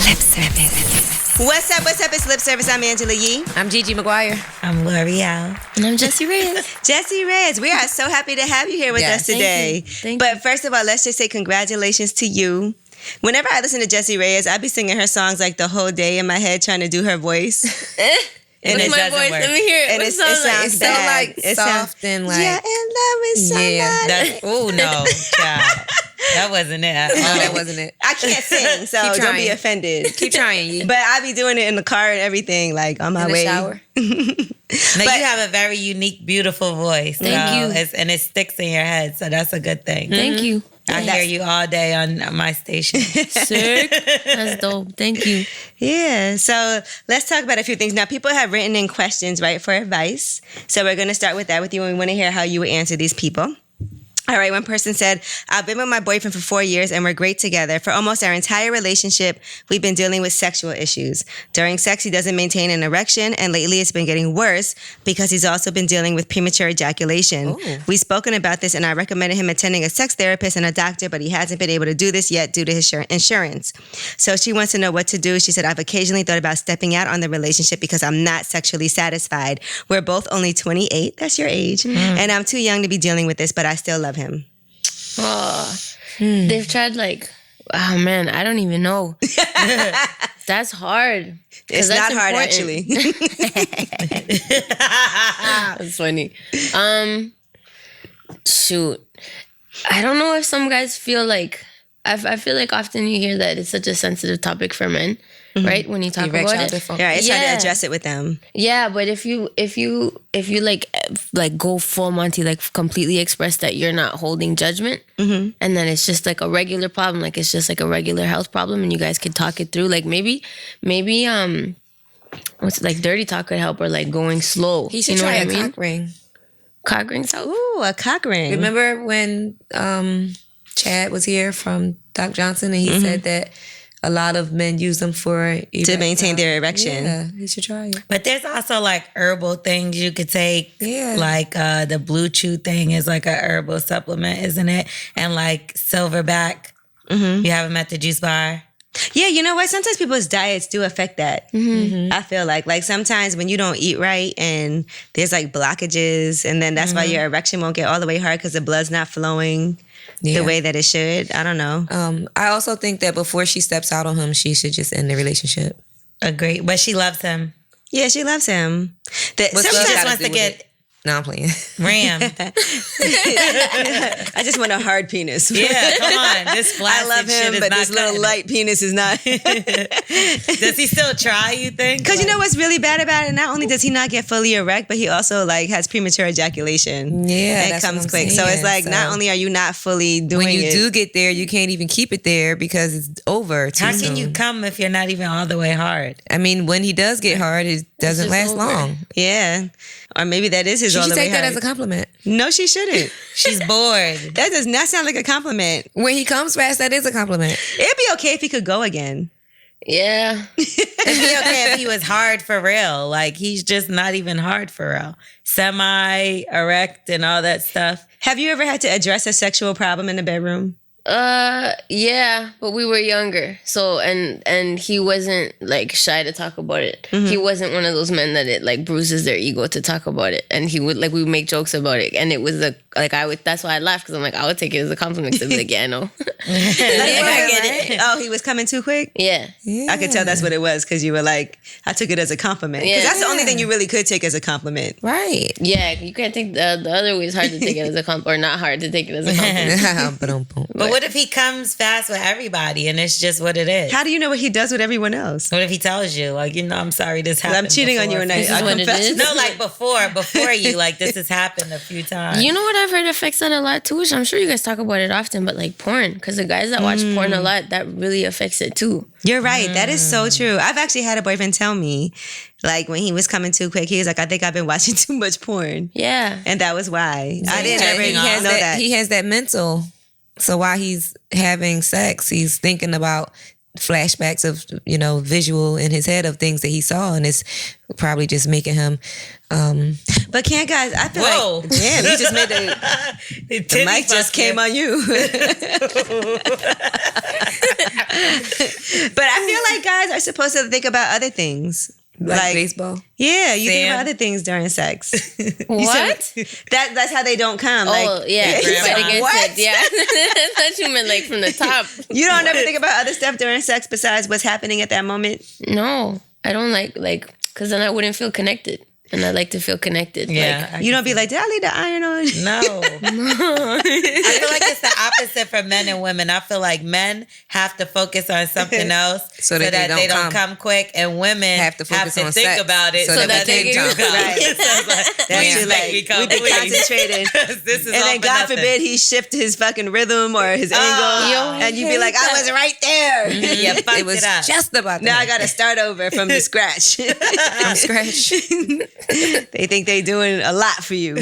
Lip service. What's up? It's Lip Service. I'm Angela Yee. I'm Gigi McGuire. I'm L'Oreal. And I'm Jessie Reyez. Jessie Reyez, we are so happy to have you here with us today. Thank but you. First of all, let's just say congratulations to you. Whenever I listen to Jessie Reyez, I be singing her songs like the whole day in my head trying to do her voice. And it my doesn't voice. work. Let me hear it. And it sounds so bad. like soft and like yeah, in love with somebody. Yeah, oh no, child. That wasn't it. that wasn't it. I can't sing, so Keep don't be trying. offended. Keep trying, Yee. But I be doing it in the car and everything, like on my In the way. shower. No, you have a very unique, beautiful voice. Thank you. And it sticks in your head, so that's a good thing. Thank you. I hear you all day on my station. Sick. That's dope. Thank you. Yeah, so let's talk about a few things. Now, people have written in questions, right, for advice. So we're going to start with that with you, and we want to hear how you would answer these people. All right, one person said, I've been with my boyfriend for 4 years and we're great together. For almost our entire relationship, we've been dealing with sexual issues. During sex, he doesn't maintain an erection, and lately it's been getting worse because he's also been dealing with premature ejaculation. Oh. We've spoken about this, and I recommended him attending a sex therapist and a doctor, but he hasn't been able to do this yet due to his insurance. So she wants to know what to do. She said, I've occasionally thought about stepping out on the relationship because I'm not sexually satisfied. We're both only 28, that's your age, and I'm too young to be dealing with this, but I still love him. Oh, they've tried like, oh man, I don't even know. That's hard. It's that's not hard, important. actually. That's funny. Shoot. I don't know if some guys feel like, I feel like often you hear that it's such a sensitive topic for men, right? When you talk about it. Yeah, it's hard to address it with them. Yeah, but if you like go full Monty, like completely express that you're not holding judgment, and then it's just like a regular problem, like it's just like a regular health problem, and you guys could talk it through. Like maybe what's like dirty talk could help, or like going slow. He should you know try what a I mean? cock ring. Cock rings out. Ooh, a cock ring. Remember when Chad was here from Doc Johnson, and he said that a lot of men use them to maintain their erection. Yeah, he should try it. But there's also like herbal things you could take. Yeah. Like the Blue Chew thing is like a herbal supplement, isn't it? And like Silverback. You have them at the juice bar. Yeah, you know what? Sometimes people's diets do affect that. I feel like sometimes when you don't eat right and there's like blockages, and then that's why your erection won't get all the way hard because the blood's not flowing the way that it should. I don't know. I also think that before she steps out on him, she should just end the relationship. Agree. But she loves him. Yeah, she loves him. What's She love just gotta wants do to with get it? No, I'm playing. rammed. I just want a hard penis. Yeah, come on. This I plastic love shit him, is but not this little cutting it. light penis is not. Does he still try, you think? Because you know what's really bad about it? Not only does he not get fully erect, but he also like has premature ejaculation. Yeah, that that's comes what I'm quick. So saying. it's like So not only are you not fully doing when you it. do get there, you can't even keep it there because it's over too How soon. can you come if you're not even all the way hard? I mean, when he does get hard, it doesn't just last over. long. Yeah. Or maybe that is his She all should the way take that hard. as a compliment. No, she shouldn't. She's bored. That does not sound like a compliment. When he comes fast, that is a compliment. It'd be okay if he could go again. Yeah. It'd be okay if he was hard for real. Like, he's just not even hard for real. Semi-erect and all that stuff. Have you ever had to address a sexual problem in the bedroom? Yeah, but we were younger. So, and he wasn't like shy to talk about it. He wasn't one of those men that it like bruises their ego to talk about it. And he would like, we would make jokes about it. And it was that's why I laughed, because I'm like, I would take it as a compliment to be like, yeah, I know. I get it. Oh, he was coming too quick? Yeah. I could tell that's what it was, because you were like, I took it as a compliment. Because that's the only thing you really could take as a compliment. Right. Yeah, you can't think the other way is hard to take it as a compliment, or not hard to take it as a compliment. But what if he comes fast with everybody and it's just what it is? How do you know what he does with everyone else? What if he tells you, like, I'm sorry this happened? I'm cheating on you and I This is what it confess. is? No, like before you, like this has happened a few times. You know what I've heard affects that a lot too, which I'm sure you guys talk about it often, but like porn, because the guys that watch porn a lot, that really affects it too. You're right. That is so true. I've actually had a boyfriend tell me, like, when he was coming too quick, he was like, I think I've been watching too much porn. Yeah. And that was why. I didn't ever he has know that. He has that mental. So while he's having sex, he's thinking about flashbacks of, visual in his head of things that he saw, and it's probably just making him But can't guys, I feel like, damn, you just made the mic just came on you. But I feel like guys are supposed to think about other things. Like baseball. Yeah, you think Sam. about other things during sex. What? That's how they don't come. Oh, yeah. You grandma. fight against What? it. Yeah. I thought you meant like from the top. You don't ever think about other stuff during sex besides what's happening at that moment? No, I don't like, because then I wouldn't feel connected. And I like to feel connected. Yeah. You don't be like, did I leave the iron on? No. I feel like it's the opposite for men and women. I feel like men have to focus on something else So that they don't come quick, and women have to focus on think sex about it so that they they do can come. Right. So it's like, That's please too make late. me come, We've been please. concentrated. This is And all then for God nothing. forbid he shift his fucking rhythm or his angle. Yo, I and you'd be hate like, I that. was right there. Yeah, fucked It was up. just about Now I that. got to start over from the scratch. From scratch. They think they doing a lot for you.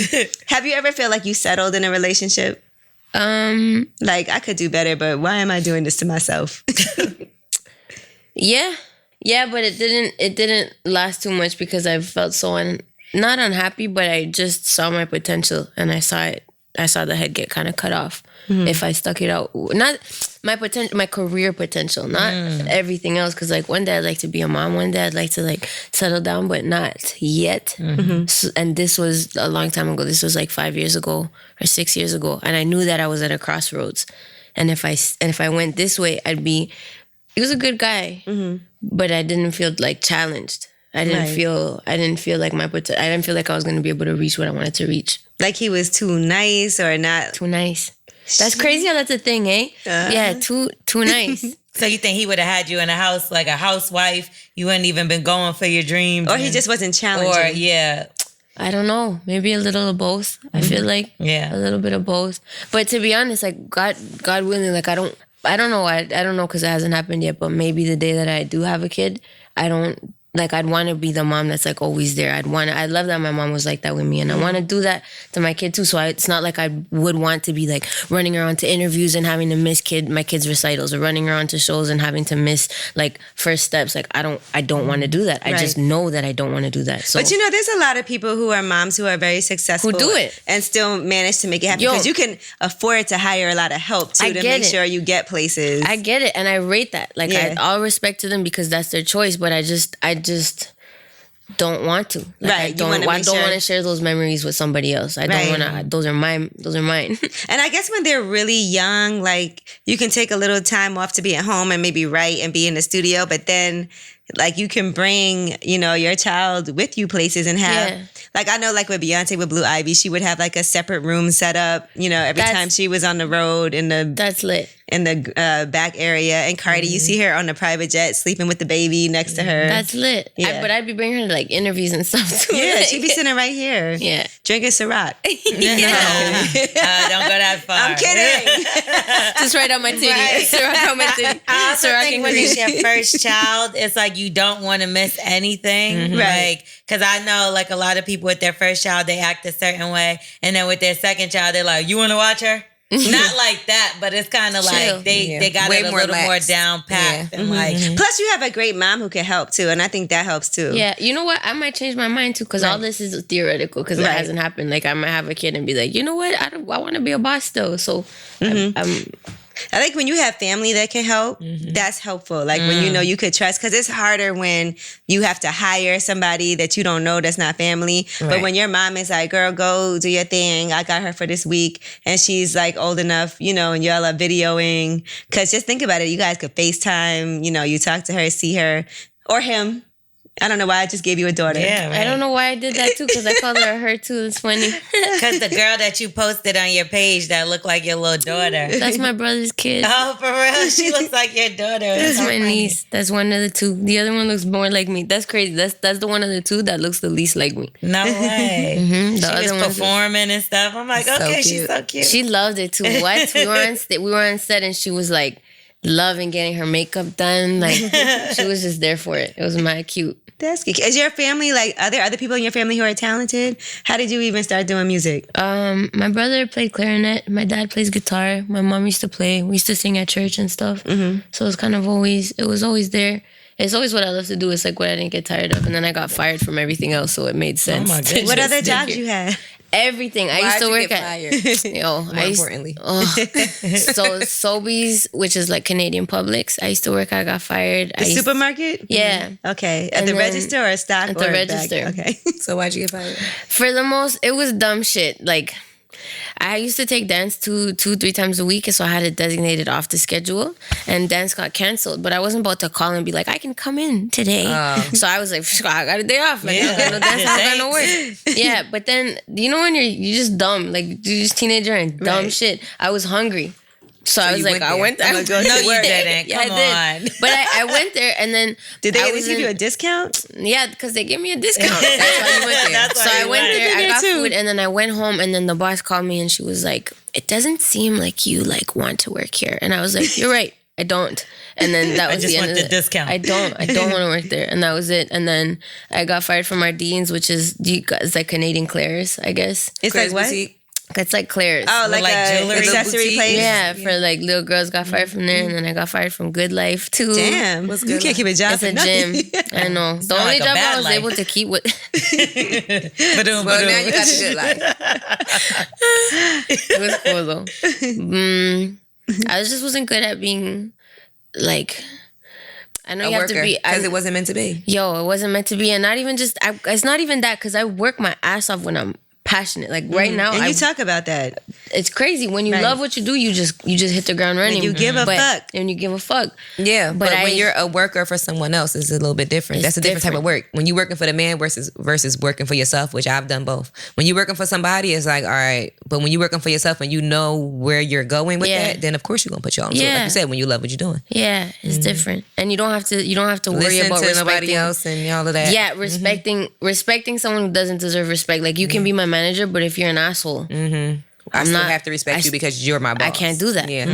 Have you ever felt like you settled in a relationship? Like, I could do better, but why am I doing this to myself? Yeah. Yeah, but it didn't last too much because I felt so not unhappy, but I just saw my potential and I saw the head get kind of cut off if I stuck it out. Not my potential, my career potential, not everything else. Because like one day I'd like to be a mom, one day I'd like to like settle down, but not yet. So, and this was a long time ago. This was like 5 years ago or 6 years ago, and I knew that I was at a crossroads. And if I went this way, he was a good guy, but I didn't feel like challenged. I didn't feel like I didn't feel like I was going to be able to reach what I wanted to reach. Like he was too nice or not? Too nice. That's crazy how that's a thing, eh? Yeah, too nice. So you think he would have had you in a house like a housewife? You wouldn't even been going for your dreams, Or he just wasn't challenging? or yeah, I don't know. Maybe a little of both. I feel like Yeah. a little bit of both. But to be honest, like God willing, like I don't know why. I don't know because it hasn't happened yet. But maybe the day that I do have a kid, I'd want to be the mom that's like always there. I love that my mom was like that with me, and I want to do that to my kid too. So it's not like I would want to be like running around to interviews and having to miss my kids' recitals, or running around to shows and having to miss like first steps. Like I don't want to do that. I just know that I don't want to do that. So, But you know, there's a lot of people who are moms who are very successful Who do it. and still manage to make it happen Yo. because you can afford to hire a lot of help too I to get make it. sure you get places. I get it, and I rate that. Like Yeah. all respect to them because that's their choice. But I just don't want to. Like, Right, I you don't wanna make want sure- to share those memories with somebody else. I Right. don't want to. Those are mine. And I guess when they're really young, like you can take a little time off to be at home and maybe write and be in the studio, but then like you can bring, your child with you places and have, Yeah. like I know like with Beyonce with Blue Ivy, she would have like a separate room set up, every That's- time she was on the road in the That's lit. back area. And Cardi, you see her on the private jet sleeping with the baby next to her. That's lit. Yeah. But I'd be bringing her to like interviews and stuff too. Yeah, Like, she'd be sitting right here. Yeah. Drinking Ciroc. don't go that far. I'm kidding. Just right on my titty. Ciroc on my titty. I also Ciroc think and when cream. it's your first child, it's like you don't want to miss anything. Right. Like, because I know like a lot of people with their first child, they act a certain way. And then with their second child, they're like, you want to watch her? Not like that, but it's kind of Chill. like they got Way it a more little more lax. down packed. And like, Plus, you have a great mom who can help too, and I think that helps too. Yeah, you know what? I might change my mind too because all this is theoretical because it Right. hasn't happened. Like I might have a kid and be like, you know what? I want to be a boss still. So I think when you have family that can help, that's helpful. Like when you could trust, because it's harder when you have to hire somebody that you don't know that's not family. But Right. when your mom is like, girl, go do your thing. I got her for this week. And she's like old enough, and y'all are videoing. Because just think about it. You guys could FaceTime, you talk to her, see her, or him. I don't know why I just gave you a daughter. yeah, I don't know why I did that too because I called her too. It's funny. Because the girl that you posted on your page that looked like your little daughter. That's my brother's kid. Oh, for real? She looks like your daughter. That's so my funny. niece. That's one of the two. The other one looks more like me. That's crazy. That's the one of the two that looks the least like me. No way. The She other was one's- performing and stuff. I'm like, So okay, she's cute. so cute. She loved it too. What? We were on set and she was like loving getting her makeup done. Like she was just there for it. It was mad cute. That's good. Is your family like, are there other people in your family who are talented? How did you even start doing music? My brother played clarinet. My dad plays guitar. My mom used to play. We used to sing at church and stuff. So it was kind of it was always there. It's always what I love to do. It's like what I didn't get tired of. And then I got fired from everything else, so it made sense. my to goodness. What just other stick jobs here. you had? everything. I used to work at fired? yo. More I used, importantly, so Sobeys, which is like Canadian Publix. I used to work. I got fired. The supermarket? Yeah. Okay. At And the then- register or stock? at the or register. Bag? Okay. so why'd you get fired? For the most, it was dumb shit. Like, I used to take dance 2-3 times a week, so I had it designated off the schedule, and dance got canceled. But I wasn't about to call and be like, I can come in today. So I was like, I got a day off. Like, I don't got no dance, I don't got no work. Yeah, but then, you know when you're just dumb, like, you're just teenager and dumb shit. I was hungry. So I was like, I went there. No, you didn't. Yeah, Come I did. on. But I went there, and then Did they I at least was give you in- a discount? Yeah, because they gave me a discount. That's why I went there. That's So why I you went went. there, I They got did too. food, and then I went home, and then the boss called me, and she was like, it doesn't seem like you like want to work here. And I was like, you're right, I don't. And then that was just the end want of the it. discount. I don't want to work there. And that was it. And then I got fired from our deans, which is, it's like Canadian Claire's, I guess. It's like what? Boutique? It's like Claire's. Oh, like a jewelry accessory boutique? place? Yeah, for like little girls got fired from there, and then I got fired from Good Life too. Damn. What's You Good can't keep a job It's for a nothing. gym. I know. The not only like a job I bad was life. able to keep with Ba-doom, Well, now ba-doom. you got the good life. it was cool though. I just wasn't good at being like. I know A you have worker, to be. because it wasn't meant to be. Yo, it wasn't meant to be, and not even just. It's not even that because I work my ass off when I'm passionate. Like right now, And you talk about that. it's crazy when you Right. love what you do. You just hit the ground running. you give a But- fuck. and you give a fuck. Yeah, but I- when you're a worker for someone else, it's a little bit different. It's That's a different type of different. work. When you're working for the man versus working for yourself, which I've done both. When you're working for somebody, it's like, all right. But when you're working for yourself and you know where you're going with Yeah. that, then of course you're gonna put your own. So like Yeah. you said, when you love what you're doing, Yeah, it's different, and you don't have to worry listen about to nobody respecting else and all of that. Yeah, respecting someone who doesn't deserve respect. Like you can be my manager, but if you're an asshole, I still not- have to respect I- you because you're my boss. I can't do that. Yeah,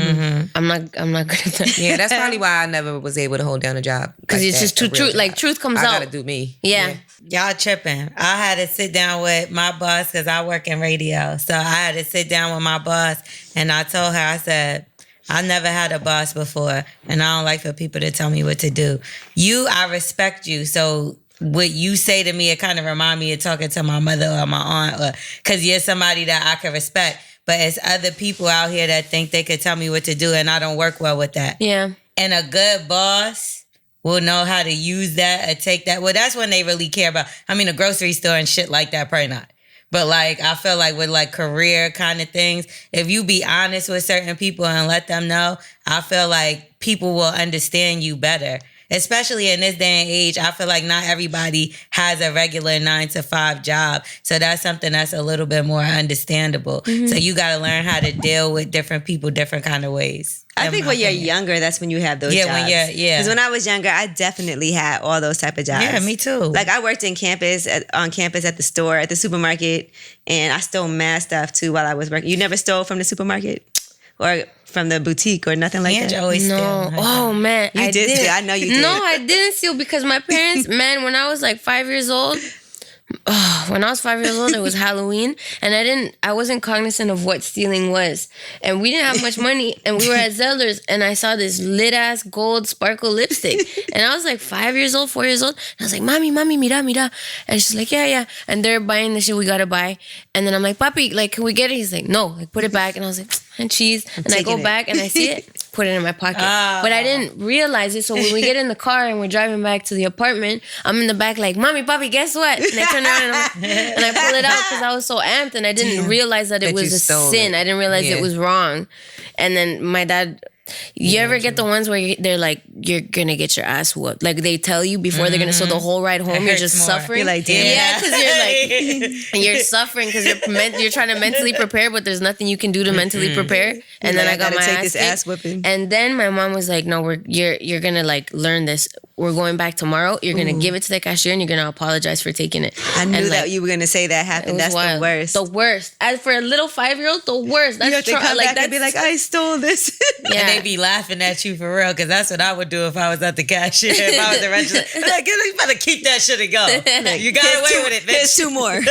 I'm not good at that. yeah. That's probably why I never was able to hold down a job Because like it's that, just a too real true. job. Like truth comes I out. gotta do me. Yeah. Y'all tripping. I had to sit down with my boss because I work in radio. So I had to sit down with my boss and I told her, I said, I never had a boss before and I don't like for people to tell me what to do. I respect you. So what you say to me, it kind of remind me of talking to my mother or my aunt because you're somebody that I can respect. But it's other people out here that think they could tell me what to do and I don't work well with that. Yeah. And a good boss will know how to use that or take that. Well, that's when they really care about. I mean, a grocery store and shit like that, probably not. But like, I feel like with like career kind of things, if you be honest with certain people and let them know, I feel like people will understand you better. Especially in this day and age, I feel like not everybody has a regular 9-to-5 job. So that's something that's a little bit more understandable. So you got to learn how to deal with different people, different kind of ways. I in think my when you're opinion. younger, that's when you have those Yeah, jobs. when you're- yeah. Because when I was younger, I definitely had all those type of jobs. Yeah, me too. Like I worked on campus at the store, at the supermarket, and I stole mad stuff too while I was working. You never stole from the supermarket or from the boutique or nothing like Angie that? always No. steal. Oh man, You did steal. I know you did. No, I didn't steal because my parents, man, when I was like 5 years old. When I was 5 years old, it was Halloween, and I wasn't cognizant of what stealing was, and we didn't have much money, and we were at Zeller's, and I saw this lit ass gold sparkle lipstick, and I was like 5 years old, 4 years old, and I was like, "Mommy, mira," and she's like, "Yeah," and they're buying the shit we gotta buy, and then I'm like, "Papi, like, can we get it?" He's like, "No, like, put it back," and I was like, "And cheese," and I go taking it. back and I see it. Put it in my pocket. But I didn't realize it. So when we get in the car and we're driving back to the apartment, I'm in the back like, "Mommy, Papi, guess what?" And I turn around and I pull it out because I was so amped and I didn't realize that it That you was a stole sin. it. I didn't realize Yeah. it was wrong. And then my dad... You ever get the ones where they're like, you're gonna get your ass whooped? Like they tell you before they're gonna, so the whole ride home you're hurts just more. suffering. You're like, damn. Yeah, because you're like, you're suffering because you're trying to mentally prepare, but there's nothing you can do to mentally prepare. And then like, I got I gotta my take ass this kicked. ass whipping. And then my mom was like, no, you're gonna like learn this. We're going back tomorrow. You're gonna give it to the cashier and you're gonna apologize for taking it. I knew And, that like, you were gonna say that it happened. was That's wild. the worst. The worst. As for a little 5-year-old, the worst. That's You have to come back and be like, I stole this. yeah. And they be laughing at you for real, because that's what I would do if I was at the cashier. If I was the register, I'm like, you better keep that shit and go. You got away with it, There's bitch. 2 more.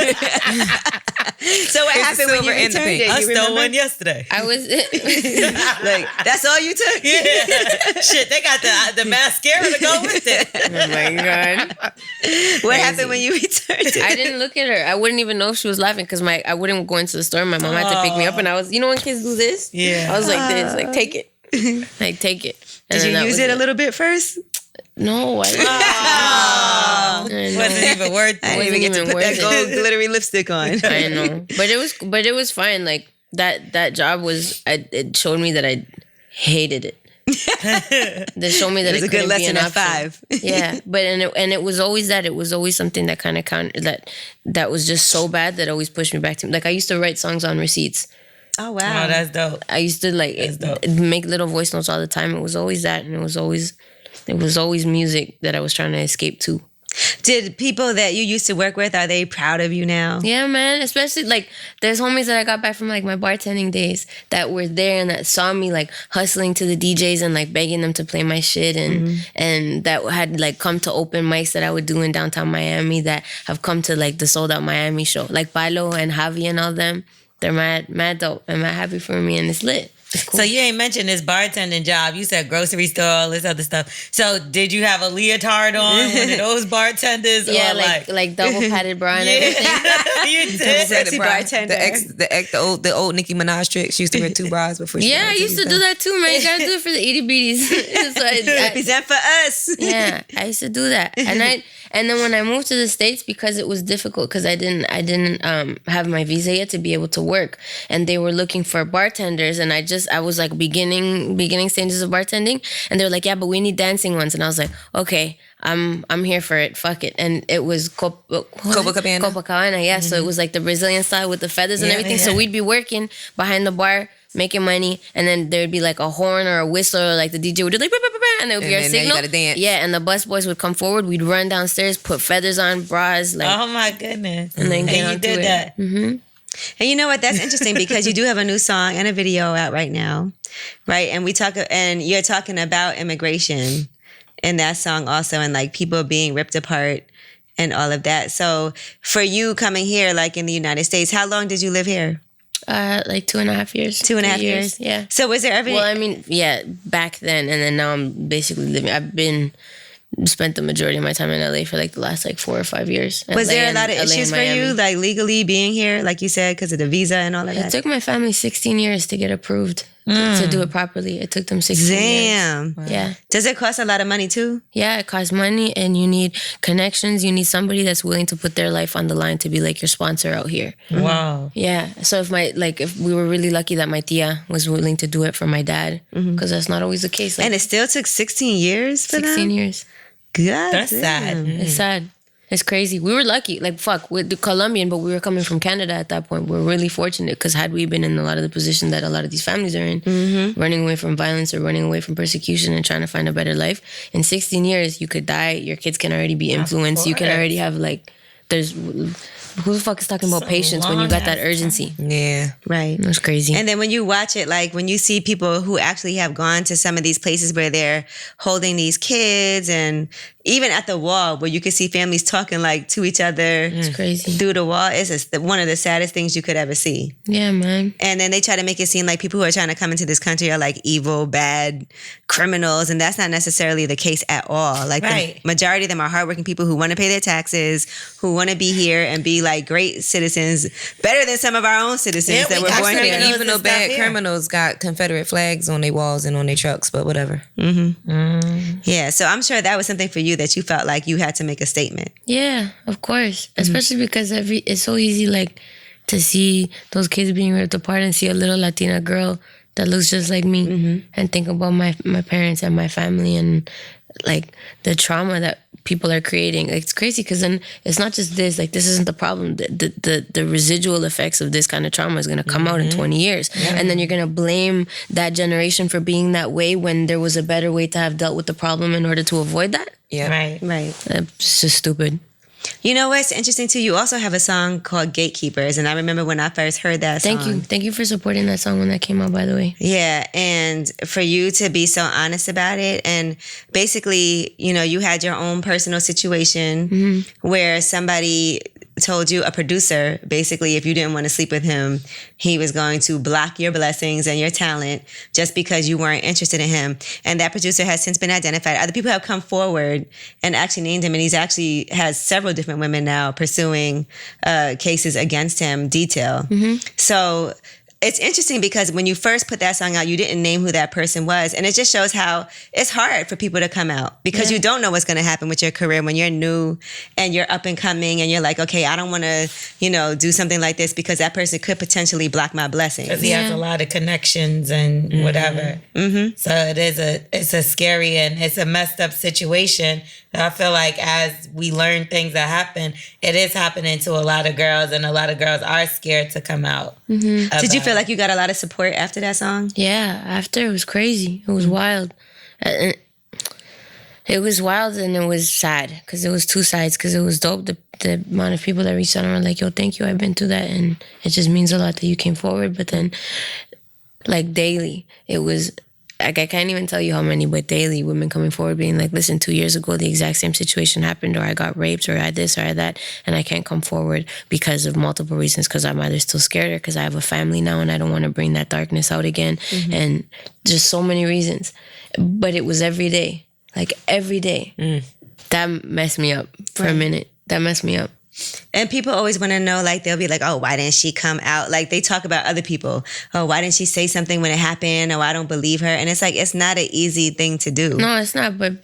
So what happened when you silver and the returned pink. it? I You stole remember? one yesterday. I was Like, that's all you took? Yeah. Shit, they got the mascara to go with it. oh my god. What happened when you returned her. I didn't look at her. I wouldn't even know if she was laughing because I wouldn't go into the store. My mom had to pick me up, and I was, when kids do this? Yeah. I was like this, like take it. Like take it. And Did then you that use was it a little bit first? No, I didn't. Wasn't even worth I it. didn't even get to even put that worth it. gold glittery lipstick on. I know, but it was fine. Like that job was. It showed me that I hated it. That showed me that It was a good couldn't be lesson an at option. 5. Yeah, but it was always that. It was always something that kind of that was just so bad that always pushed me back to. Like I used to write songs on receipts. Oh wow. Um, Oh, that's dope. I used to make little voice notes all the time. It was always that, and it was always music that I was trying to escape to. Did people that you used to work with, are they proud of you now? Yeah, man. Especially like there's homies that I got back from like my bartending days that were there and that saw me like hustling to the DJs and like begging them to play my shit and that had like come to open mics that I would do in downtown Miami, that have come to like the Sold Out Miami show. Like Paolo and Javi and all them. They're mad dope and mad happy for me, and it's lit. It's cool. So you ain't mentioned this bartending job. You said grocery store, all this other stuff. So did you have a leotard on, one of those bartenders? Yeah, or like double padded bra and everything. You did. Sexy bartender. The old Nicki Minaj trick. She used to wear 2 bras before she Yeah, I got used to do that too, man. You gotta do it for the itty bitties. So Represent for us. yeah, I used to do that, and then when I moved to the States, because it was difficult, because I didn't have my visa yet to be able to work, and they were looking for bartenders, and I was like beginning stages of bartending, and they were like, yeah, but we need dancing ones, and I was like, okay, I'm here for it, fuck it, and it was Copacabana, yeah, so it was like the Brazilian style with the feathers and everything, so we'd be working behind the bar, making money, and then there'd be like a horn or a whistle, or like the DJ would do like, bah, bah, bah, bah, and it would be our then now you signal. gotta dance. Yeah, and the bus boys would come forward. We'd run downstairs, put feathers on, bras, like, Oh my goodness. and then get And you onto did it. that. And you know what? That's interesting because you do have a new song and a video out right now, right? And you're talking about immigration in that song also, and like people being ripped apart and all of that. So for you coming here, like in the United States, how long did you live here? Like 2.5 years. 2.5 years. Yeah. So was there ever? Well, I mean, yeah, back then, and then now I'm basically living. Spent the majority of my time in LA for like the last like 4 or 5 years. Was LA there a and lot of LA and issues for Miami. you, like legally being here, like you said, because of the visa and all of It that? took my family 16 years to get approved to do it properly. It took them 16 years. Damn. Yeah. Does it cost a lot of money too? Yeah, it costs money, and you need connections. You need somebody that's willing to put their life on the line to be like your sponsor out here. Wow. Yeah. So if we were really lucky that my tia was willing to do it for my dad, because that's not always the case. Like, And it still took 16 years for 16 them? years. God That's damn. sad. It's sad. It's crazy. We were lucky. Like, fuck, we're the Colombian, but we were coming from Canada at that point. We're really fortunate, because had we been in a lot of the position that a lot of these families are in, running away from violence or running away from persecution and trying to find a better life, in 16 years, you could die. Your kids can already be influenced. You can already have, like, who the fuck is talking about patience when you got that urgency? Yeah. Right. It was crazy. And then when you watch it, like when you see people who actually have gone to some of these places where they're holding these kids, and even at the wall where you can see families talking like to each other It's crazy. through the wall, it's just one of the saddest things you could ever see. Yeah, man. And then they try to make it seem like people who are trying to come into this country are like evil, bad criminals. And that's not necessarily the case at all. Like Right. the majority of them are hardworking people who want to pay their taxes, who want to be here and be like great citizens, better than some of our own citizens Yeah, that we were got born some here. criminals Even though and stuff bad here. criminals got Confederate flags on their walls and on their trucks, but whatever. Yeah, so I'm sure that was something for you that you felt like you had to make a statement. Yeah, of course. Especially because it's so easy, like, to see those kids being ripped apart and see a little Latina girl that looks just like me and think about my parents and my family and, like, the trauma that people are creating. Like, it's crazy because then it's not just this. Like, this isn't the problem. The residual effects of this kind of trauma is going to come out in 20 years. And then you're going to blame that generation for being that way when there was a better way to have dealt with the problem in order to avoid that. Yeah. Right. Right. It's just stupid. You know what's interesting too? You also have a song called Gatekeepers. And I remember when I first heard that song. Thank you. Thank you for supporting that song when that came out, by the way. Yeah, and for you to be so honest about it, and basically, you know, you had your own personal situation where somebody told you, a producer, basically, if you didn't want to sleep with him, he was going to block your blessings and your talent just because you weren't interested in him. And that producer has since been identified. Other people have come forward and actually named him, and he's actually has several different women now pursuing cases against him, detail. So it's interesting because when you first put that song out, you didn't name who that person was. And it just shows how it's hard for people to come out because you don't know what's going to happen with your career when you're new and you're up and coming and you're like, okay, I don't want to, do something like this because that person could potentially block my blessings. Because he has a lot of connections and whatever. So it's a scary and it's a messed up situation. I feel like as we learn things that happen, it is happening to a lot of girls, and a lot of girls are scared to come out. Did you feel like you got a lot of support after that song? Yeah, after it was crazy. It was wild. It was wild and it was sad because it was two sides. Because it was dope. The amount of people that reached out and were like, "Yo, thank you. I've been through that, and it just means a lot that you came forward." But then, like daily, it was. Like, I can't even tell you how many, but daily women coming forward being like, listen, 2 years ago, the exact same situation happened, or I got raped, or I this, or I that, and I can't come forward because of multiple reasons, because I'm either still scared or because I have a family now and I don't want to bring that darkness out again, and just so many reasons. But it was every day, like every day. That messed me up for a minute. That messed me up. And people always want to know, like, they'll be like, oh, why didn't she come out? Like, they talk about other people. Oh, why didn't she say something when it happened? Oh, I don't believe her. And it's like, it's not an easy thing to do. No, it's not, but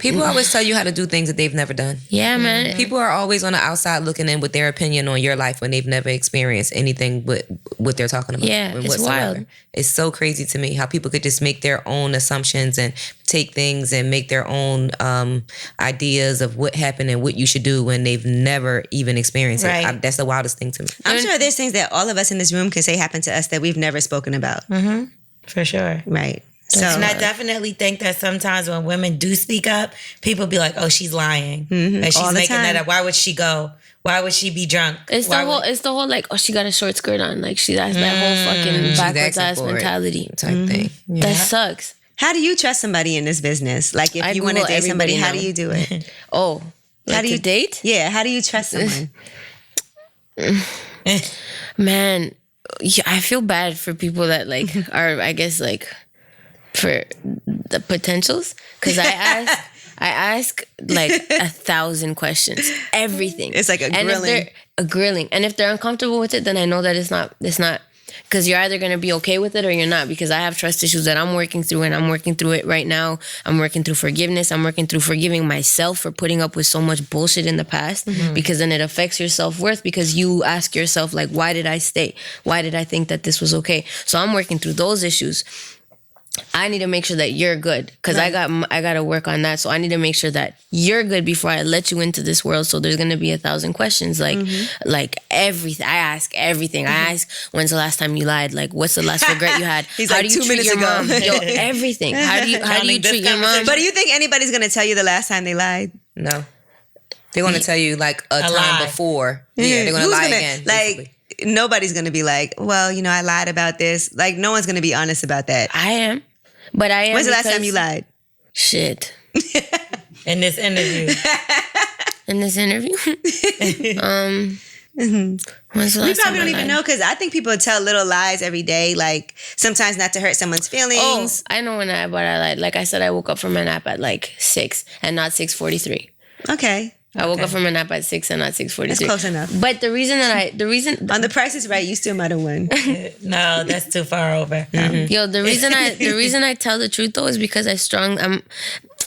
People always tell you how to do things that they've never done. yeah, man. People are always on the outside looking in with their opinion on your life when they've never experienced anything but what they're talking about. Yeah, it's wild. It's so crazy to me how people could just make their own assumptions and take things and make their own ideas of what happened and what you should do when they've never even experienced it. That's the wildest thing to me. I'm sure there's things that all of us in this room can say happened to us that we've never spoken about. For sure. Right. So, And I definitely think that sometimes when women do speak up, people be like, oh, she's lying. And she's All the making that time. up. Why would she go? Why would she be drunk? It's the whole like, oh, she got a short skirt on. Like, that's that whole fucking backwards ass mentality Type thing. Yeah. That sucks. how do you trust somebody in this business? Like, if I you want to Google date somebody, how everybody do you do it? Oh, How do you date? Yeah, how do you trust someone? Man, yeah, I feel bad for people that like are, I guess, like for the potentials, because I ask like 1,000 questions, everything. It's like a grilling. And if they're uncomfortable with it, then I know that it's not because you're either going to be okay with it or you're not, because I have trust issues that I'm working through, and I'm working through it right now. I'm working through forgiveness. I'm working through forgiving myself for putting up with so much bullshit in the past, because then it affects your self-worth, because you ask yourself, like, why did I stay? Why did I think that this was okay? So I'm working through those issues. I need to make sure that you're good, because I got to work on that. So I need to make sure that you're good before I let you into this world. So there's going to be 1,000 questions, like everything. I ask everything. I ask, when's the last time you lied? Like, what's the last regret you had? He's how like, do you 2 treat minutes your ago. mom? Yo, everything. How do you treat your mom? But do you think anybody's going to tell you the last time they lied? No. They're going to tell you like a time lie. before. Yeah, they're going to lie again. Like, nobody's going to be like, well, I lied about this. Like, no one's going to be honest about that. I am. But I am. When's the last time you lied? Shit. In this interview. In this interview? When's the We last time probably don't I even lied? know, because I think people tell little lies every day, like sometimes not to hurt someone's feelings. Oh, I know when I lied. Like I said, I woke up from a nap at like 6 and not 6:43. Okay. I woke up from a nap at 6 and not 6:43. That's close enough. But the reason On The Price is Right, you still might have won. No, that's too far over. yo, the reason I tell the truth though is because I'm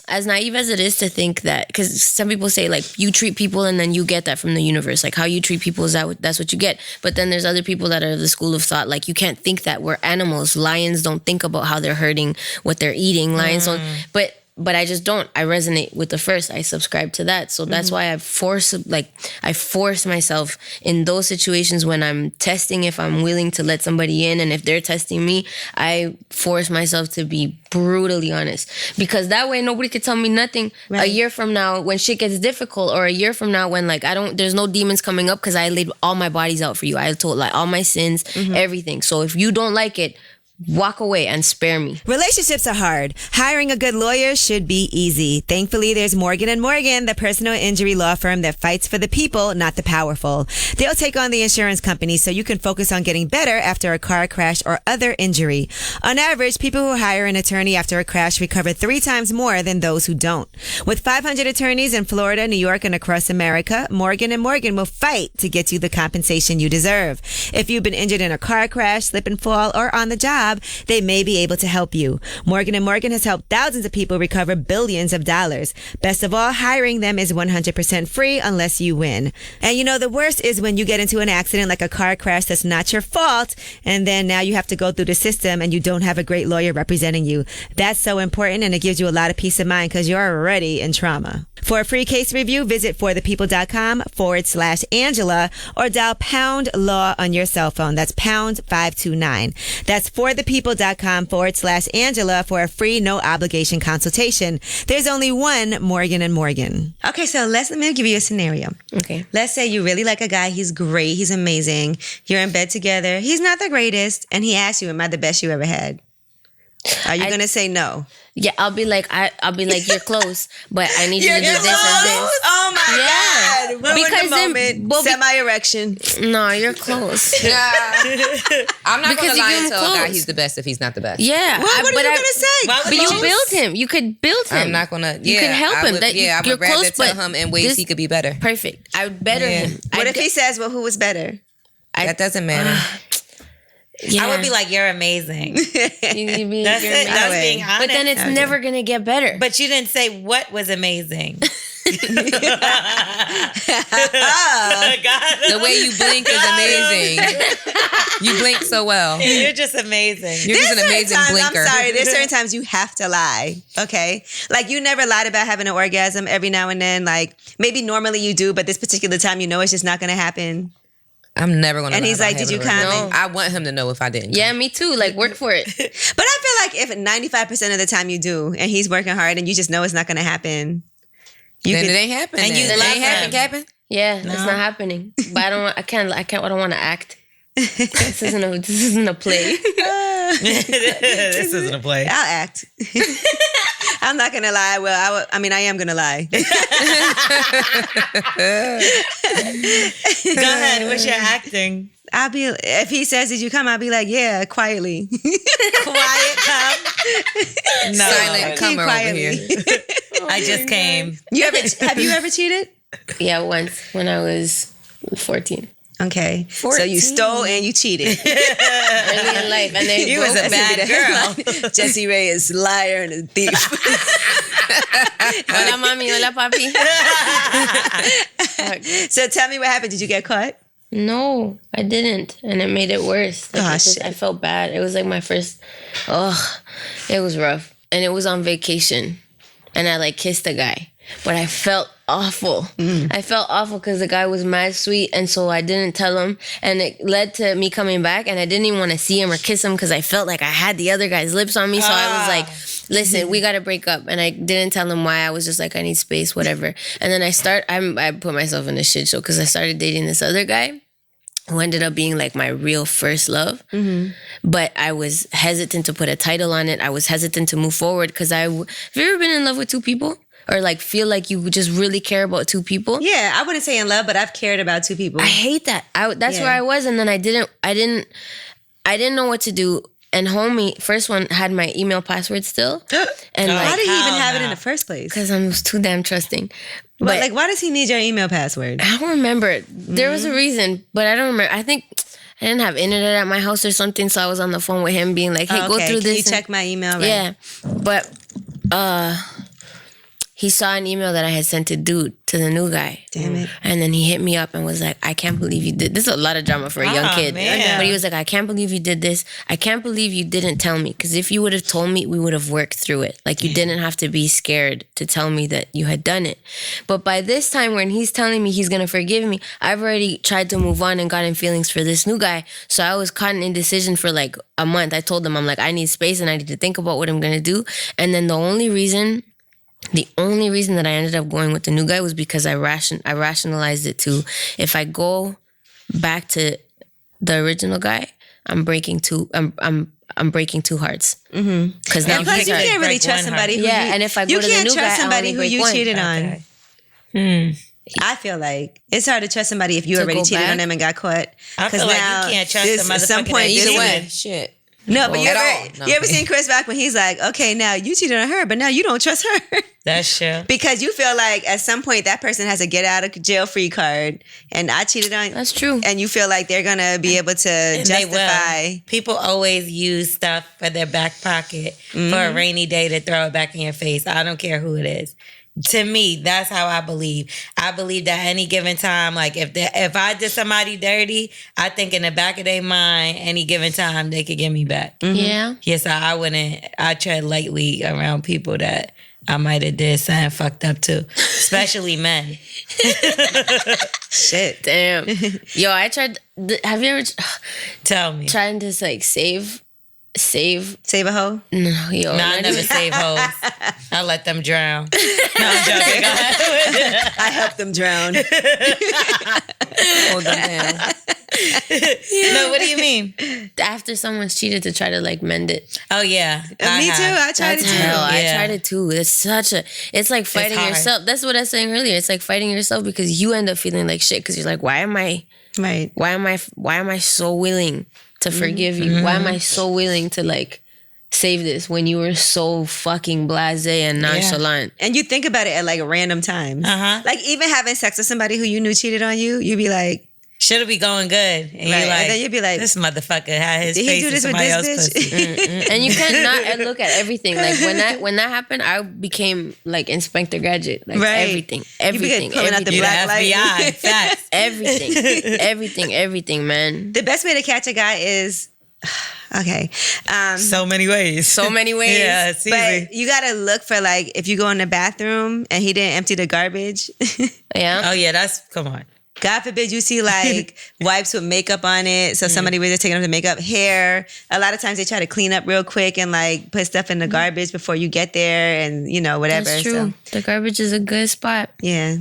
as naive as it is to think that, because some people say like you treat people and then you get that from the universe, like how you treat people that's what you get. But then there's other people that are of the school of thought like you can't think that, we're animals. Lions don't think about how they're hurting what they're eating. Lions don't. But I just don't. I resonate with the first. I subscribe to that. So that's why I force myself in those situations when I'm testing if I'm willing to let somebody in, and if they're testing me, I force myself to be brutally honest, because that way nobody could tell me nothing a year from now when shit gets difficult, or a year from now when like there's no demons coming up, because I laid all my bodies out for you. I told like all my sins, everything. So if you don't like it, walk away and spare me. Relationships are hard. Hiring a good lawyer should be easy. Thankfully, there's Morgan & Morgan, the personal injury law firm that fights for the people, not the powerful. They'll take on the insurance company so you can focus on getting better after a car crash or other injury. On average, people who hire an attorney after a crash recover 3 times more than those who don't. With 500 attorneys in Florida, New York, and across America, Morgan & Morgan will fight to get you the compensation you deserve. If you've been injured in a car crash, slip and fall, or on the job, they may be able to help you. Morgan & Morgan has helped thousands of people recover billions of dollars. Best of all, hiring them is 100% free unless you win. And you know, the worst is when you get into an accident like a car crash that's not your fault, and then now you have to go through the system and you don't have a great lawyer representing you. That's so important, and it gives you a lot of peace of mind because you're already in trauma. For a free case review, visit forthepeople.com/Angela or dial pound law on your cell phone. That's pound 529. That's forthepeople.com/Angela for a free, no obligation consultation. There's only one Morgan & Morgan. Okay, so let me give you a scenario. Okay. Let's say you really like a guy. He's great. He's amazing. You're in bed together. He's not the greatest. And he asks you, am I the best you ever had? Are you going to say no? Yeah, I'll be like, you're close, but I need you to do this and this. Oh my God. Ruin Because the moment. Semi-erection. No, you're close. I'm not going Because to lie you and get tell a guy close. he's the best if he's not the best. Yeah. What are you going to say? But you build him. You could build him. I'm not going to. You can help him. I You're would rather close, tell but him in ways he could be better. Perfect. I would better him. What if he says, well, who was better? That doesn't matter. Yeah. I would be like, you're amazing. That's That's it. That's being honest. But then it's never going to get better. But you didn't say what was amazing. The way you blink is amazing. You blink so well. You're just amazing. You're just an amazing blinker. I'm sorry. There's certain times you have to lie. Okay. Like you never lied about having an orgasm every now and then. Like maybe normally you do, but this particular time you know it's just not going to happen. I'm never going to. And he's like, did you comment? I want him to know if I didn't. Yeah, me too. Like, work for it. But I feel like if 95% of the time you do, and he's working hard and you just know it's not going to happen. Then it ain't happening. And you it love ain't happen. Yeah, it's not happening. But I don't want to act. This isn't a play. This isn't a play. I'll act. I'm not going to lie. Well, I am going to lie. Go ahead. What's your acting? If he says, did you come? I'll be like, yeah, quietly. Quiet come. No. Silent comer over quietly. here. I just came. Have you ever cheated? Yeah, once when I was 14. Okay. 14. So you stole and you cheated. Early in life. And then You was a bad girl. Jessie Reyez, liar and a thief. Hola, mami. Hola, papi. So tell me what happened. Did you get caught? No, I didn't. And it made it worse. Like, I felt bad. It was like my first... it was rough. And it was on vacation. And I kissed a guy. But I felt awful. I felt awful because the guy was mad sweet. And so I didn't tell him. And it led to me coming back. And I didn't even want to see him or kiss him because I felt like I had the other guy's lips on me. So I was like, listen, we got to break up. And I didn't tell him why. I was just like, I need space, whatever. And then I put myself in a shit show because I started dating this other guy who ended up being like my real first love. Mm-hmm. But I was hesitant to put a title on it. I was hesitant to move forward because have you ever been in love with two people? Or feel like you just really care about two people? Yeah, I wouldn't say in love, but I've cared about two people. I hate that. That's where I was, and then I didn't know what to do. And homie, first one had my email password still. And why did he even have it in the first place? Because I'm too damn trusting. But why does he need your email password? I don't remember. There was a reason, but I don't remember. I think I didn't have internet at my house or something, so I was on the phone with him being like, hey, go through this. Can you check my email? Right? Yeah. But he saw an email that I had sent to the new guy. Damn it. And then he hit me up and was like, I can't believe you did this. Is a lot of drama for a young kid. Man. But he was like, I can't believe you did this. I can't believe you didn't tell me. Because if you would have told me, we would have worked through it. Like, you didn't have to be scared to tell me that you had done it. But by this time, when he's telling me he's going to forgive me, I've already tried to move on and gotten feelings for this new guy. So I was caught in indecision for a month. I told him, I'm like, I need space and I need to think about what I'm going to do. And then the only reason that I ended up going with the new guy was because I rationalized it to, if I go back to the original guy, I'm breaking two. I'm breaking two hearts. Because now And plus, he's you hurt. can't really break trust one somebody. heart. Who Yeah, you, and if I go you to the can't new trust guy, I somebody only who break you one. cheated on. Okay. I feel like it's hard to trust somebody if you To already go cheated back? on them and got caught. I feel like you can't trust this- the at some motherfucker point, that this Either cheated. way, woman- shit. No, but At all. No. you ever seen Chris Rock when he's like, okay, now you cheated on her, but now you don't trust her. That's true. Because you feel like at some point that person has a get out of jail free card, and I cheated on. That's true. And you feel like they're gonna be able to And they justify. will. People always use stuff for their back pocket for a rainy day to throw it back in your face. I don't care who it is. To me, that's how I believe. I believe that any given time, like if I did somebody dirty, I think in the back of their mind, any given time, they could get me back. Yeah. Yes, I wouldn't. I tread lightly around people that I might have did something fucked up to, especially men. Shit. Damn. Yo, I tried. Have you ever Tell me. tried to like save? Save a hoe. No, yo. No, I not never even- save hoes. I let them drown. No, I'm joking. Go ahead. I helped them drown. Hold them down. No, what do you mean? After someone's cheated to try to like mend it. Oh, yeah. Me too. I tried That's it too. hell. Yeah. I tried it too. It's like fighting hard. yourself. That's what I was saying earlier. It's like fighting yourself because you end up feeling like shit because you're like, why am I so willing to forgive you? Why am I so willing to like save this when you were so fucking blasé and nonchalant? And you think about it at like random times. Uh-huh. Like even having sex with somebody who you knew cheated on you, you'd be like, Should it be going good? And Right. you're like, And then you'd be like, this motherfucker had his did he face do in this with somebody this else's bitch? pussy. And you cannot look at everything. Like when that happened, I became like Inspector Gadget. Like Right. everything. You began pulling out the You're black the light. FBI. Facts. Everything, man. The best way to catch a guy is, okay. So many ways. So many ways. Yeah, it's easy. But you gotta look for like, if you go in the bathroom and he didn't empty the garbage, Yeah. Oh, yeah, come on. God forbid you see like wipes with makeup on it. So somebody was just taking off the makeup, hair. A lot of times they try to clean up real quick and like put stuff in the garbage before you get there and you know, whatever. That's true. So, The garbage is a good spot. yeah.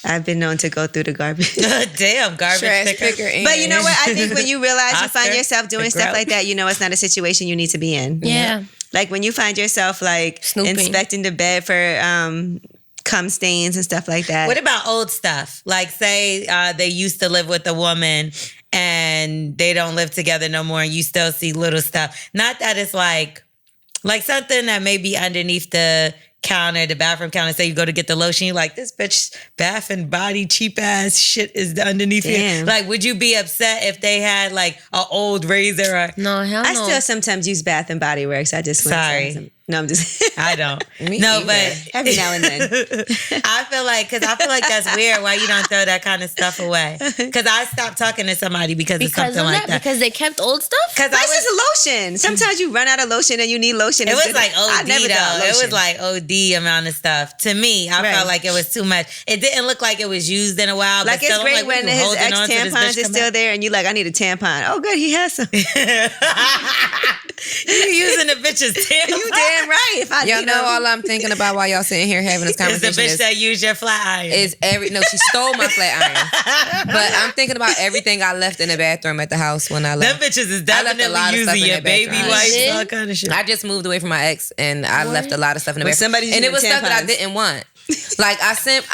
I've been known to go through the garbage. Damn, garbage Trash picker. picker. And But you know what? I think when you realize you find Oscar, yourself doing the stuff growth. like that, you know it's not a situation you need to be in. Yeah. Like when you find yourself like Snooping. inspecting the bed for cum stains and stuff like that. What about old stuff? Like, say they used to live with a woman and they don't live together no more, and you still see little stuff. Not that it's like something that may be underneath the counter, the bathroom counter. Say you go to get the lotion, you're like, this bitch bath and body cheap ass shit is underneath here. Damn. Like, would you be upset if they had like an old razor? Or, No, hell no. I still sometimes use Bath and Body Works. I just went Sorry. No, I'm just I don't. Me No, either. but every now and then. I feel like that's weird. Why you don't throw that kind of stuff away? Because I stopped talking to somebody because of because something of like that. Because they kept old stuff? Because That's just lotion. Sometimes you run out of lotion and you need lotion. it It's was good. like I OD never thought though. It lotion. was like OD amount of stuff. To me, I Right. felt like it was too much. It didn't look like it was used in a while. Like but it's still, I'm great like, when we his holding ex on to this tampons bitch is come still back. there and you like, I need a tampon. Oh, good, he has some. You using the bitch's tampon? You damn right. If I, Y'all you know all I'm thinking about while y'all sitting here having this It's the conversation bitch that used your flat iron. is she stole my flat iron. But I'm thinking about everything I left in the bathroom at the house when I Them left. bitches is I left a definitely lot of stuff using in your that baby bathroom. wipes, Shit. all kind of shit. I just moved away from my ex and I left a lot of stuff in the But bathroom. somebody's And it was using stuff that I tampons. didn't want. Like I sent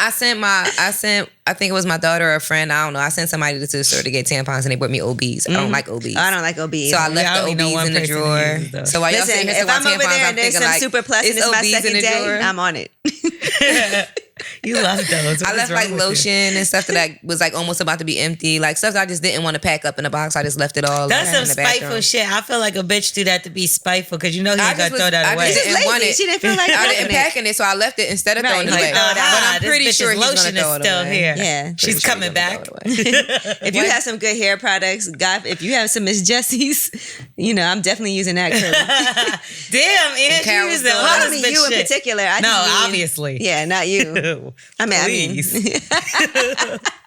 I think it was my daughter or a friend, I don't know. I sent somebody to the store to get tampons and they brought me OBs. I don't like OBs. I don't like OB. So I Yeah, I left only the know OBs one in the person who drawer. uses those. So while y'all Listen, sitting here if talking I'm about over there tampons, I'm and there's thinking some like, Super Plus and it's it's my OBs in second the day, drawer. I'm on it. You love those. What I is left wrong like with you? lotion and stuff that was like almost about to be empty. Like stuff that I just didn't want to pack up in a box. I just left it all That's in some the spiteful bathroom. shit. I feel like a bitch do that to be spiteful because you know he I ain't gonna just was- throw that I away. just She's didn't want lazy. it. She didn't feel like I packing didn't it. packing it, so I left it instead of Right, throwing it like, away. throw it out. But I'm this pretty bitch's sure he's gonna lotion is throw it still away. here. Yeah. She's coming back. If you have some good hair products, God, if you have some Miss Jessie's, you know, I'm definitely using that crew. Damn, and she Carol's used the daughter. I don't hottest mean you in shit. particular. I No, just mean, obviously. Yeah, not you. I mean, Please.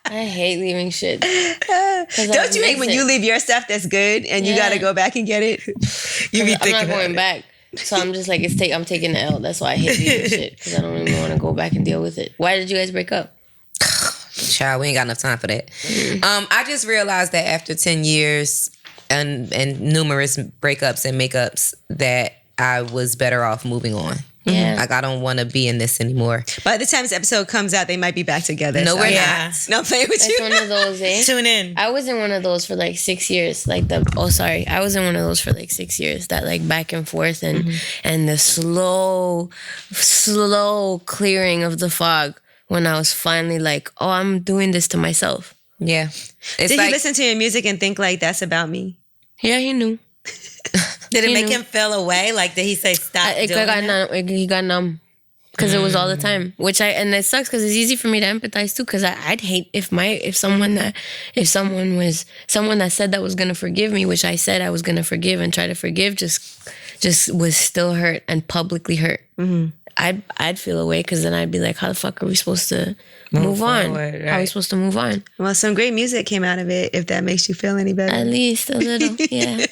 I hate leaving shit. don't you hate when you leave your stuff that's good and you Yeah. got to go back and get it? You be I'm thinking not about going it. back. So I'm just like, I'm taking the L. That's why I hate leaving shit. Because I don't really want to go back and deal with it. Why did you guys break up? Child, we ain't got enough time for that. I just realized that after 10 years, and numerous breakups and makeups that I was better off moving on. Yeah. Like, I don't want to be in this anymore. By the time this episode comes out, they might be back together. No, so. we're not. No, playing with That's you. one of those, eh? Tune in. I was in one of those for like 6 years. I was in one of those for like 6 years. That like back and forth and the slow clearing of the fog when I was finally like, oh, I'm doing this to myself. Yeah. It's Did like, he listen to your music and think like that's about me? Yeah, he knew. Did it You make know. him feel away? Like, did he say stop doing that? He got numb. Because it was all the time, and it sucks because it's easy for me to empathize too. Because I'd hate if someone that said that was gonna forgive me, which I said I was gonna forgive and try to forgive, just was still hurt and publicly hurt. I'd feel away because then I'd be like, how the fuck are we supposed to move on? forward, How are we right. supposed to move on? Well, some great music came out of it, if that makes you feel any better. At least a little, yeah.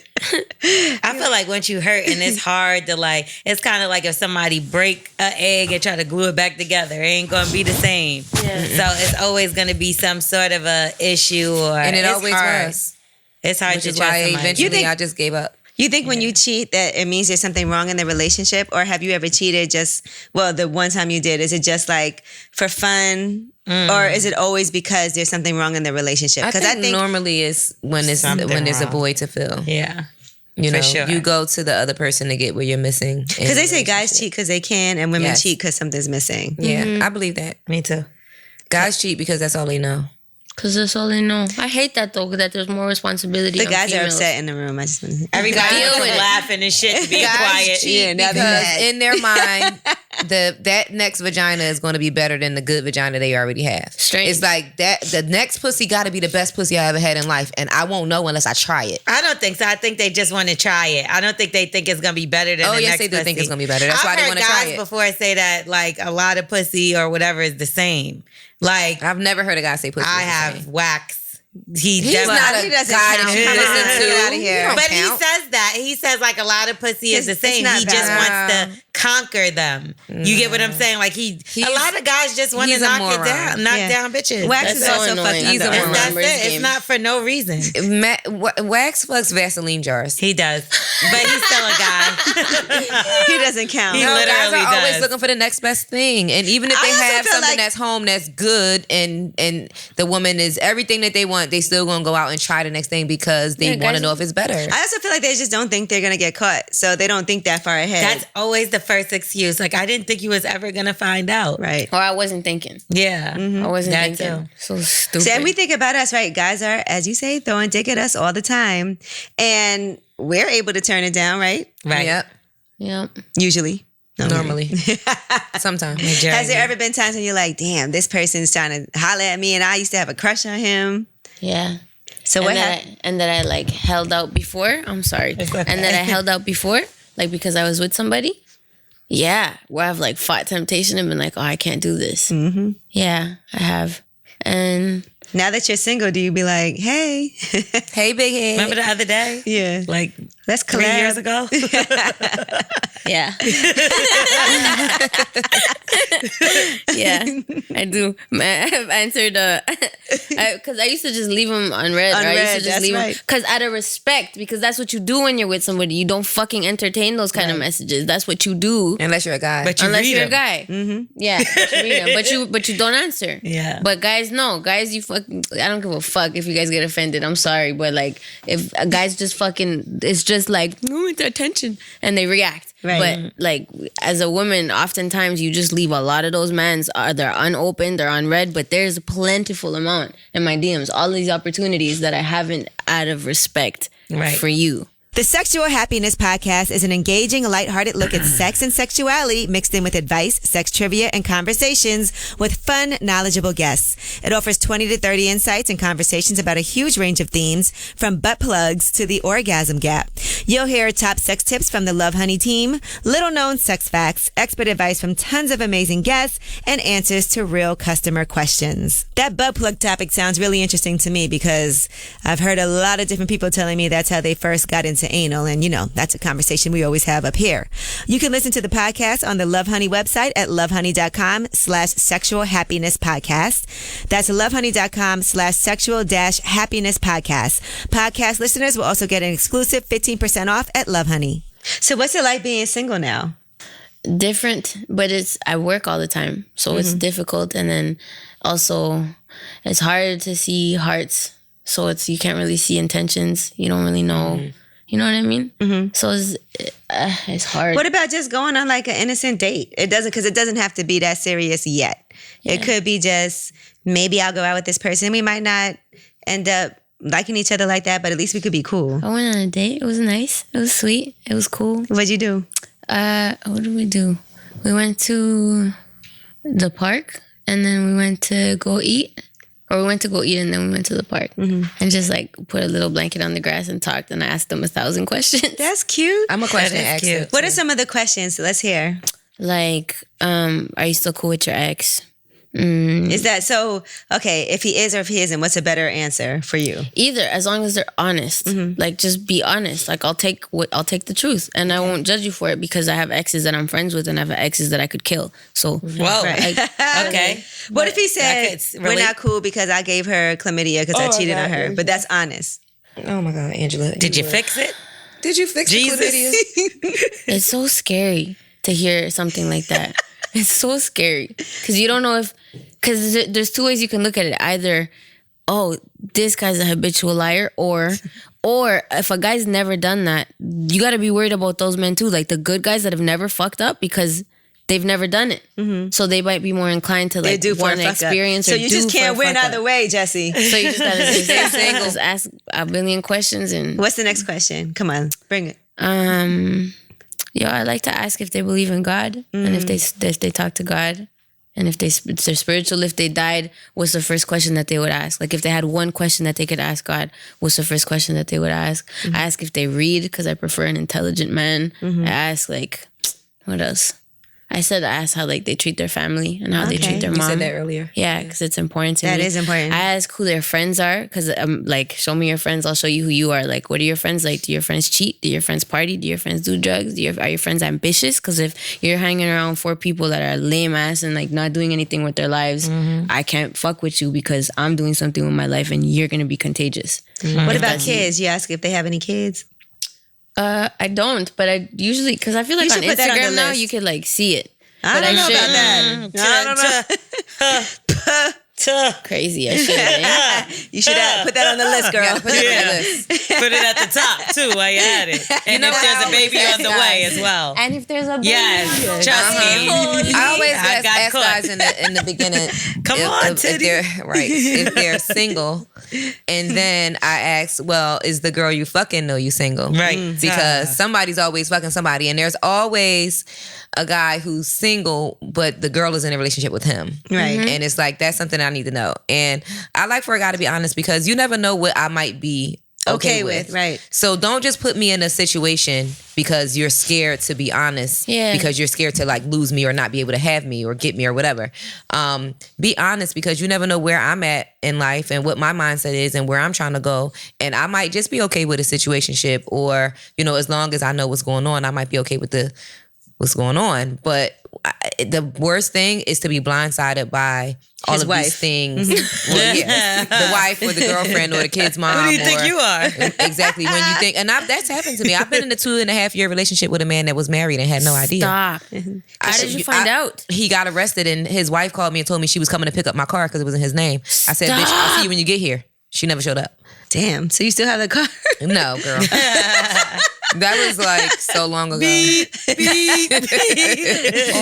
I feel like once you hurt and it's hard to like, it's kind of like if somebody break an egg and try to glue it back together, it ain't gonna be the same. Yeah. So it's always gonna be some sort of a issue, or and it it's always hard. was. It's hard Which to is trust why somebody. eventually I just gave up. You think when you cheat that it means there's something wrong in the relationship? Or have you ever cheated the one time you did, is it just like for fun? Or is it always because there's something wrong in the relationship? I Because think normally it's when there's Something a wrong. void to fill. Yeah. You For know, sure. you go to the other person to get what you're missing. because they say guys cheat because they can and women Yes. cheat because something's missing. Yeah, I believe that. Me too. Guys cheat because that's all they know. Because that's all they know. I hate that though, that there's more responsibility The on guys are females. upset in the room. I just want to Everybody Deal was with it. laughing and shit to be Guys quiet. cheat Yeah, now they're because mad. in their mind, that next vagina is going to be better than the good vagina they already have. Strange. It's like that. The next pussy got to be the best pussy I ever had in life, and I won't know unless I try it. I don't think so. I think they just want to try it. I don't think they think it's gonna be better than Oh, the yes, next they do pussy. think it's gonna be better. That's I've why they heard wanna try guys it. before say that like a lot of pussy or whatever is the same. Like I've never heard a guy say pussy. I is the have same. wax. He's He's not a he doesn't guy count. that you Get listen to. outta here. He don't But count. he says that. He says like a lot of pussy is the It's same. not He just valid. wants to conquer them. You get what I'm saying? Like a lot of guys just want to he's a knock it moron. down, knock Yeah. down bitches. Wax That's is so also annoying. fucking He's a up. And moron. that's Numbers it. It's game. not for no reason. Wax fucks Vaseline jars. He does, but he's still a guy. He doesn't count. He No, guys literally are always does. looking for the next best thing, and even if I they also have feel something like- that's home that's good, and the woman is everything that they want, they still gonna go out and try the next thing because they Yeah, want to guys- know if it's better. I also feel like they just don't think they're gonna get caught, so they don't think that far ahead. That's always the first excuse. Like I didn't think you was ever gonna find out. right. Or I wasn't thinking. Yeah. I wasn't That thinking. too. So stupid. See, and we think about us, right? Guys are, as you say, throwing dick at us all the time, and we're able to turn it down, right? Right. Yep. yeah. Usually. Normally, sometimes. Has there ever been times when you're like, damn, this person's trying to holler at me and I used to have a crush on him? Yeah. So what happened? And that I like held out before. I'm sorry. okay. And that I held out before, like because I was with somebody. Yeah, where I've like fought temptation and been like, oh, I can't do this. Mm-hmm. Yeah, I have. And Now that you're single, do you be like, hey, Hey, big head. Remember the other day? yeah, Like let's 3 collab. years ago? yeah. Yeah, I do. I've answered because I used to just leave them unread. Or I used Unread, to just that's leave them right. because out of respect, because that's what you do when you're with somebody. You don't fucking entertain those kind of messages. That's what you do. Unless you're a guy. But you Unless read you're a them. guy, yeah, but you read 'em. But you don't answer. Yeah. But guys, no, guys, you fucking. I don't give a fuck if you guys get offended. I'm sorry, but like, if a guy's just fucking, it's just like, no, it's attention, and they react. Right. But like, as a woman, oftentimes you just leave a lot of those mans. They're unopened, they're unread, but there's a plentiful amount in my DMs. All these opportunities that I haven't out of respect Right. for you. The Sexual Happiness Podcast is an engaging, lighthearted look at sex and sexuality mixed in with advice, sex trivia, and conversations with fun, knowledgeable guests. It offers 20 to 30 insights and conversations about a huge range of themes, from butt plugs to the orgasm gap. You'll hear top sex tips from the Love Honey team, little-known sex facts, expert advice from tons of amazing guests, and answers to real customer questions. That butt plug topic sounds really interesting to me because I've heard a lot of different people telling me that's how they first got into into anal. And, that's a conversation we always have up here. You can listen to the podcast on the Love Honey website at lovehoney.com/sexual happiness podcast. That's lovehoney.com/sexual happiness podcast. Podcast listeners will also get an exclusive 15% off at Love Honey. So what's it like being single now? Different, but I work all the time, so it's difficult, and then also it's hard to see hearts, so you can't really see intentions. You don't really know. You know what I mean? So it's hard. What about just going on like an innocent date? It doesn't have to be that serious yet. Yeah. It could be just, maybe I'll go out with this person. We might not end up liking each other like that, but at least we could be cool. I went on a date. It was nice. It was sweet. It was cool. What'd you do? What did we do? We went to the park, and then we went to go eat. Or we went to go eat, and then we went to the park. And just like put a little blanket on the grass and talked, and I asked them 1,000 questions. That's cute. I'm a question asker. What are some of the questions? Let's hear. Like, are you still cool with your ex? Is that so? Okay, if he is or if he isn't, what's a better answer for you? Either, as long as they're honest. Like, just be honest. Like, I'll take the truth, and I won't judge you for it, because I have exes that I'm friends with, and I have exes that I could kill. So, whoa, okay. What if he said we're not cool because I gave her chlamydia because I cheated on her? But that's honest. Oh my God, Angela! Did you fix it? Did you fix the chlamydia? It's so scary to hear something like that. It's so scary because you don't know because there's two ways you can look at it. Either, oh, this guy's a habitual liar, or if a guy's never done that, you got to be worried about those men too. Like the good guys that have never fucked up because they've never done it. So they might be more inclined to like want to experience. So you just can't win either way, Jessie. So you just gotta stay single, just ask a billion questions. And what's the next question? Come on, bring it. I like to ask if they believe in God, and if they talk to God, and if they're spiritual. If they died, what's the first question that they would ask? Like if they had one question that they could ask God, what's the first question that they would ask? I ask if they read, because I prefer an intelligent man. I ask like, what else? I ask how like they treat their family and how they treat their mom. You said that earlier. Yeah, because it's important to me. That is important. I ask who their friends are, because I'm like, show me your friends, I'll show you who you are. Like, what are your friends like? Do your friends cheat? Do your friends party? Do your friends do drugs? Are your friends ambitious? Because if you're hanging around 4 people that are lame ass and like not doing anything with their lives, I can't fuck with you because I'm doing something with my life and you're gonna be contagious. What about kids? You ask if they have any kids? I don't, but I usually, because I feel like on Instagram now you could like see it. I don't know about that. I don't know. Crazy. I should. You should put that on the list, girl. Put it at the top too while you're at it. And if there's a baby on the way as well. And if there's a baby. Yes, trust me. I always ask guys in the beginning. Come on, if they're single, and then I ask, well, is the girl you fucking know you single? Right. Because somebody's always fucking somebody, and there's always a guy who's single, but the girl is in a relationship with him. Right. And it's like, that's something I need to know. And I like for a guy to be honest, because you never know what I might be okay with. Right. So don't just put me in a situation because you're scared to be honest. Yeah. Because you're scared to like lose me or not be able to have me or get me or whatever. Be honest, because you never know where I'm at in life and what my mindset is and where I'm trying to go. And I might just be okay with a situationship, or, as long as I know what's going on, I might be okay with what's going on. But the worst thing is to be blindsided by all his of wife. these things. Well, yeah, the wife or the girlfriend or the kid's mom. Who do you think you are? Exactly. When you think, and that's happened to me. I've been in a 2.5-year relationship with a man that was married and had no idea. Stop. How did you find out? He got arrested, and his wife called me and told me she was coming to pick up my car because it was in his name. I said, bitch, I'll see you when you get here. She never showed up. Damn. So you still have the car? No, girl. That was like so long ago. Beep. Oh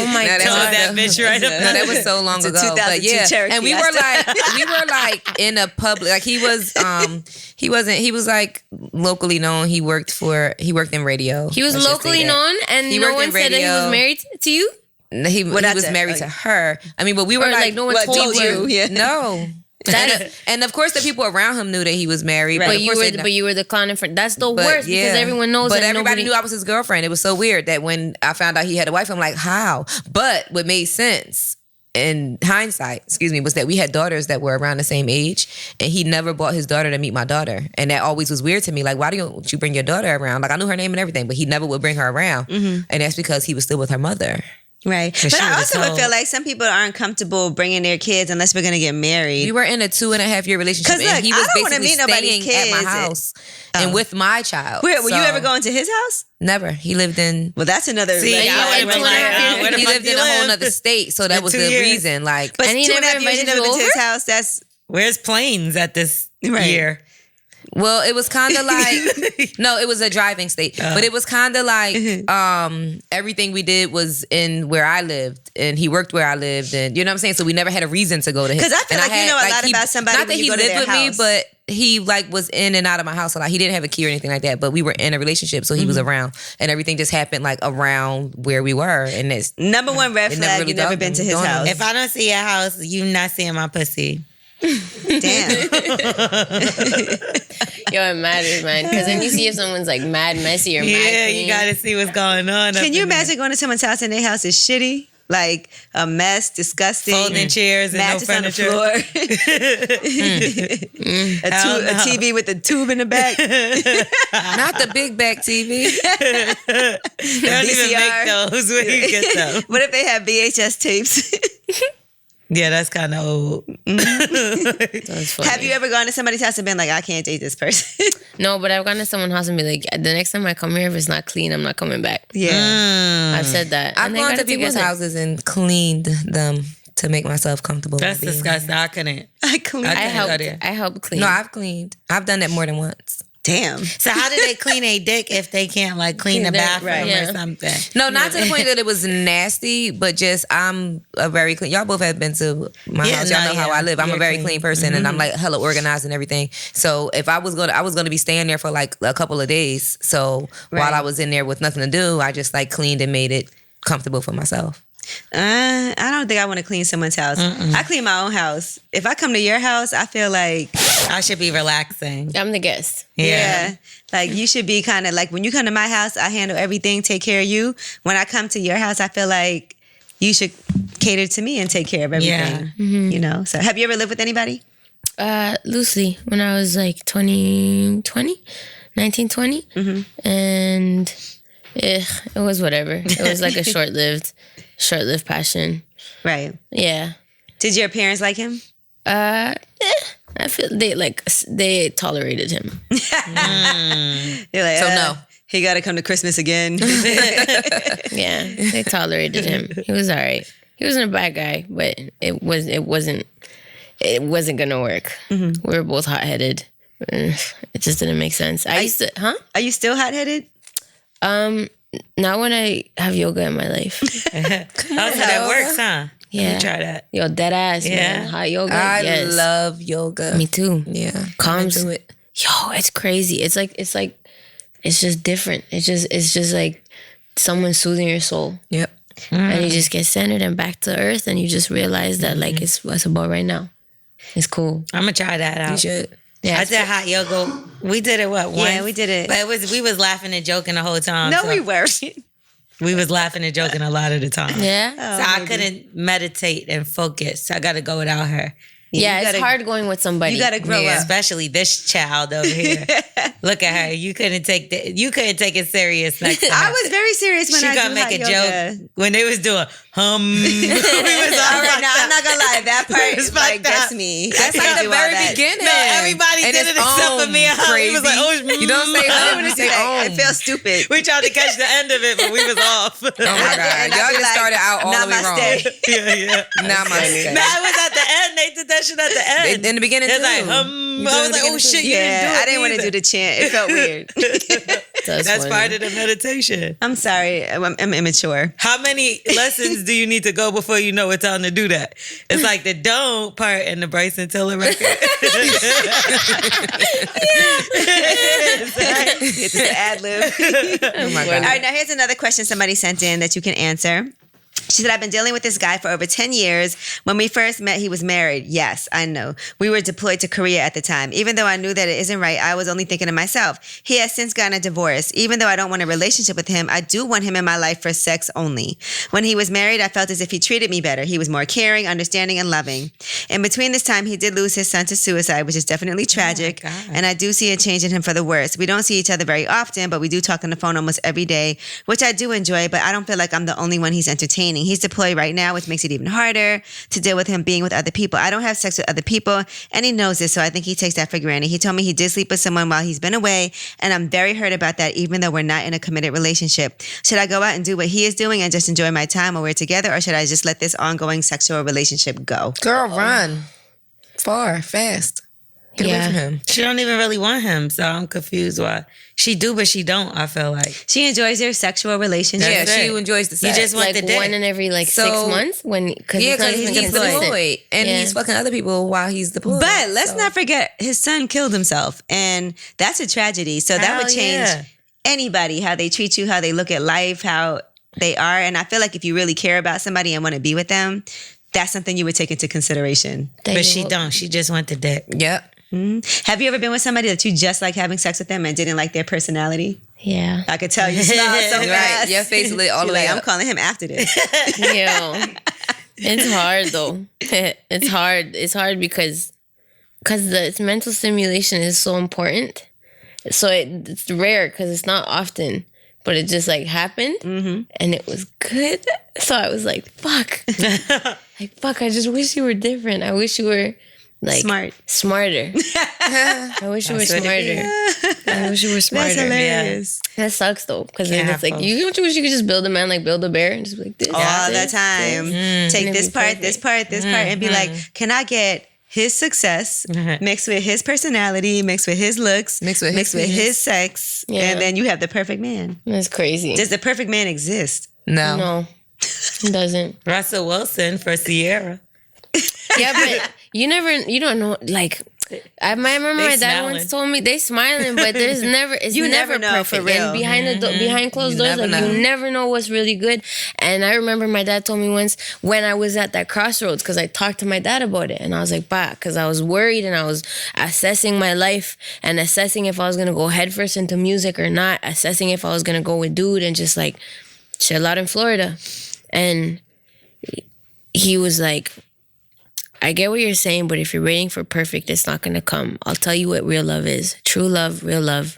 my God. Told that bitch right up. No, that was so long ago. But yeah, Cherokee, and we were like in a public, like he was like locally known. He worked in radio. He was locally known, and no one said that he was married to you? He was married to her. I mean, but we were like no one told you. Yeah. No. And of course, the people around him knew that he was married. Right. But you were the clown in front. That's the worst, because everyone knows. But that everybody knew I was his girlfriend. It was so weird that when I found out he had a wife, I'm like, how? But what made sense in hindsight, was that we had daughters that were around the same age, and he never brought his daughter to meet my daughter. And that always was weird to me. Like, why don't you bring your daughter around? Like, I knew her name and everything, but he never would bring her around. And that's because he was still with her mother. Right. But I also would feel like some people aren't comfortable bringing their kids unless we're going to get married. We were in a 2.5-year relationship, and he was basically staying at my house and with my child. Wait, were you ever going to his house? Never. He lived in... Well, that's another... See, he lived in a whole other state, so that was the reason. Like, but 2.5 years you never been to his house, that's... Where's Plains at this year? Well, it was kind of like, no, it was a driving state, but it was kind of like everything we did was in where I lived, and he worked where I lived, and you know what I'm saying? So we never had a reason to go to him. Because I feel like you know a lot about somebody when you go to their house. Not that he lived with me, but he like was in and out of my house a lot. He didn't have a key or anything like that, but we were in a relationship, so he was around, and everything just happened like around where we were. And it's number one red flag, you've never been to his house. If I don't see your house, you not seeing my pussy. Damn. Yo, it matters, man. Because then you see if someone's like mad messy or mad clean. You gotta see what's going on. Can you imagine going to someone's house and their house is shitty? Like a mess, disgusting. Folding chairs and no furniture. On the floor. A TV with a tube in the back. Not the big back TV. They don't even make those. Where you get them? What if they have VHS tapes? Yeah, that's kind of old. That's funny. Have you ever gone to somebody's house and been like, I can't date this person? No, but I've gone to someone's house and be like, the next time I come here, if it's not clean, I'm not coming back. Yeah. I've said that. I've gone to people's houses and cleaned them to make myself comfortable. That's disgusting. I couldn't. I helped clean. No, I've cleaned. I've done that more than once. Damn. So how do they clean a dick if they can't like clean the bathroom or something? No, not to the point that it was nasty, but just I'm a very clean. Y'all both have been to my house. Y'all know how I live. I'm a very clean person, and I'm like hella organized and everything. So if I was gonna be staying there for like a couple of days. So while I was in there with nothing to do, I just like cleaned and made it comfortable for myself. I don't think I want to clean someone's house. I clean my own house. If I come to your house, I feel like I should be relaxing. I'm the guest. Yeah. Like you should be kind of like when you come to my house, I handle everything, take care of you. When I come to your house, I feel like you should cater to me and take care of everything. Yeah. You know. So have you ever lived with anybody? Loosely, when I was like 19, 20. And it was whatever. It was like a short-lived passion. Right. Yeah. Did your parents like him? I feel they tolerated him. You're like, so no. He got to come to Christmas again. Yeah, they tolerated him. He was all right. He wasn't a bad guy, but it wasn't gonna work. We were both hot-headed. It just didn't make sense. Are you still hot-headed? Not when I have yoga in my life. That works, huh? Yeah. Let me try that. Yo, dead ass, man. Hot yoga. I love yoga. Me too. Yeah. Calms. Do it. Yo, it's crazy. It's just different. It's just like someone soothing your soul. Yep. And you just get centered and back to earth, and you just realize that like it's what's about right now. It's cool. I'm gonna try that out. You should. Yeah, I did hot yoga. We did it once? Yeah, we did it. But we was laughing and joking the whole time. No, we were. We was laughing and joking a lot of the time. Yeah. So I couldn't meditate and focus. I got to go without her. Yeah, it's hard going with somebody. You got to grow up. Especially this child over here. Look at her. You couldn't take it serious next time. I was very serious when I gonna do make hot a yoga. joke when they was doing hum. I'm not gonna lie, that part is like that's me. That's like the very beginning. No, everybody and did it except for me and her. We was like, oh, you don't say hum, you say I feel stupid. We tried to catch the end of it, but we was off. Oh my God. Y'all just started out all the way wrong. Yeah. Namaste. No, it was at the end. They did that shit at the end. In the beginning, it's too. like, I was like, oh shit, you didn't do it. I didn't want to do the chant. It felt weird. That's part of the meditation. I'm sorry. I'm immature. How many lessons do you need to go before you know it's time to do that? It's like the don't part in the Bryson Tiller record. It's an ad lib. Oh my God. All right, now here's another question somebody sent in that you can answer. She said, I've been dealing with this guy for over 10 years. When we first met, he was married. Yes, I know. We were deployed to Korea at the time. Even though I knew that it isn't right, I was only thinking of myself. He has since gotten a divorce. Even though I don't want a relationship with him, I do want him in my life for sex only. When he was married, I felt as if he treated me better. He was more caring, understanding, and loving. In between this time, he did lose his son to suicide, which is definitely tragic. And I do see a change in him for the worse. We don't see each other very often, but we do talk on the phone almost every day, which I do enjoy, but I don't feel like I'm the only one he's entertaining. He's deployed right now, which makes it even harder to deal with him being with other people. I don't have sex with other people, and he knows this, so I think he takes that for granted. He told me he did sleep with someone while he's been away, and I'm very hurt about that, even though we're not in a committed relationship. Should I go out and do what he is doing and just enjoy my time while we're together, or should I just let this ongoing sexual relationship go? Girl, run. Far, fast. Get away from him. She don't even really want him, so I'm confused why. She do, but she don't, I feel like. She enjoys their sexual relationship. Yeah, she enjoys the sex. You just want like the dick. one in every 6 months because he's deployed. And he's fucking other people while he's deployed. But let's not forget, his son killed himself, and that's a tragedy. So that would change anybody, how they treat you, how they look at life, how they are. And I feel like if you really care about somebody and want to be with them, that's something you would take into consideration. But she don't. She just want the dick. Yep. Mm-hmm. Have you ever been with somebody that you just like having sex with them and didn't like their personality? Yeah. I could tell you smile so fast. Right. Your face lit all the way up. I'm calling him after this. Yo. It's hard though. It's hard. It's hard because the mental stimulation is so important. So it's rare because it's not often. But it just happened and it was good. So I was like, fuck. I just wish you were different. I wish you were smarter. I wish you were smarter. I wish you were smarter. That's hilarious. Yeah. That sucks though. Because then it's you don't you wish you could just build a man like build a bear and just be like this. All the time. Take this part, this part, this part, and be like, can I get his success mixed with his personality, mixed with his looks, mixed with his sex, and then you have the perfect man. That's crazy. Does the perfect man exist? No. It doesn't. Russell Wilson for Sierra. Yeah, but you don't know, I remember my dad once told me they smiling, but there's never, it's you never know, perfect. for real. And behind closed doors, you never know what's really good. And I remember my dad told me once when I was at that crossroads, because I talked to my dad about it, and I was like, bah, because I was worried and I was assessing my life and assessing if I was going to go headfirst into music or not, assessing if I was going to go with dude and just chill out in Florida. And he was like, I get what you're saying, but if you're waiting for perfect, it's not going to come. I'll tell you what real love is. True love, real love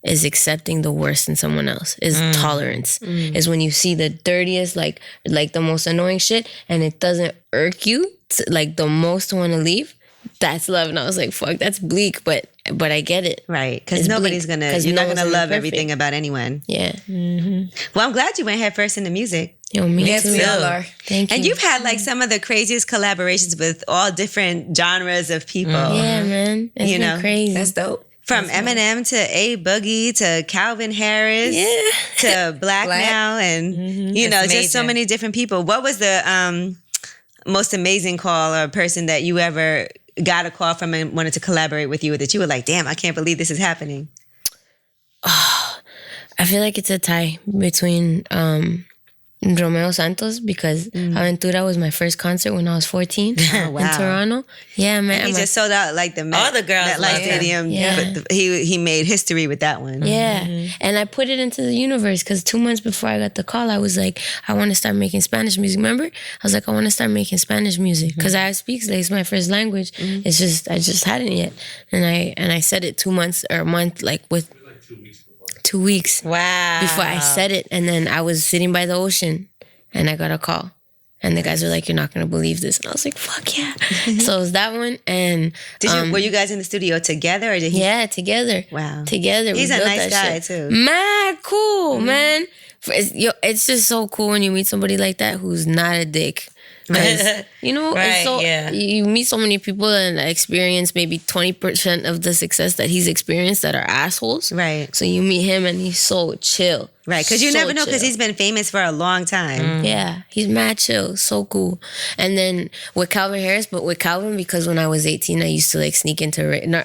is accepting the worst in someone else, is tolerance. Is when you see the dirtiest, like the most annoying shit, and it doesn't irk you, the most want to leave. That's love. And I was like, fuck, that's bleak, but I get it. Right. Because nobody's going to, you're not going to love everything about anyone. Yeah. Well, I'm glad you went head first into music. Yo, me Yes, too. we all are. Thank you. And you've had some of the craziest collaborations with all different genres of people. Yeah, man. That's been crazy. That's dope. From Eminem to A Boogie to Calvin Harris to Black Now and, just so many different people. What was the most amazing call or person that you ever got a call from and wanted to collaborate with you that you were like, damn, I can't believe this is happening? I feel like it's a tie between Romeo Santos, because Aventura was my first concert when I was 14 in Toronto. Yeah, man. And he just sold out all the girls MetLife Stadium. Yeah. But he made history with that one. Yeah. And I put it into the universe because 2 months before I got the call, I was like, I want to start making Spanish music. Remember? I was like, I want to start making Spanish music because I speak, it's my first language. It's just, I just hadn't yet. And I said it 2 months or a month, with 2 weeks. Wow. Before I said it. And then I was sitting by the ocean and I got a call. And the guys were like, you're not going to believe this. And I was like, fuck yeah. So it was that one. And were you guys in the studio together or did he? Yeah, together. Wow. Together. He's a nice guy too. Mad cool, man. It's just so cool when you meet somebody like that who's not a dick. Right, it's so, you meet so many people and experience maybe 20% of the success that he's experienced that are assholes. Right. So you meet him and he's so chill. Right, because you So never know, because chill. he's been famous for a long time. Yeah, he's mad chill, so cool. And then with Calvin Harris, but with Calvin, because when I was 18, I used to like sneak into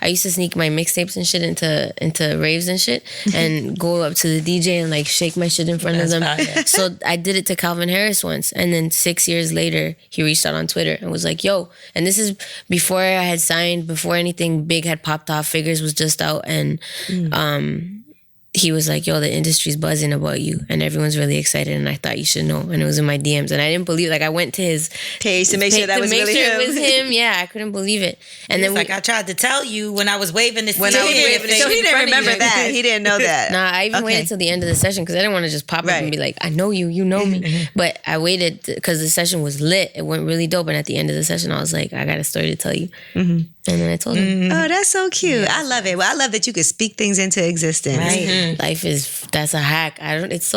I used to sneak my mixtapes and shit into raves and shit, and go up to the DJ and like shake my shit in front of them. So I did it to Calvin Harris once, and then 6 years later, he reached out on Twitter and was like, "Yo," and this is before I had signed, before anything big had popped off. Figures was just out, and he was like, "Yo, the industry's buzzing about you, and everyone's really excited, and I thought you should know." And it was in my DMs, and I didn't believe. Like, I went to his Page to make sure that was really him. it was him. Yeah, I couldn't believe it. And then I tried to tell you when I was waving the So he didn't remember that. He didn't know that. Nah, I even waited till the end of the session because I didn't want to just pop up and be like, "I know you, you know me." But I waited because the session was lit. It went really dope. And at the end of the session, I was like, "I got a story to tell you." And then I told him. Oh, that's so cute. I love it. Well, I love that you could speak things into existence. Right. Life that's a hack. It's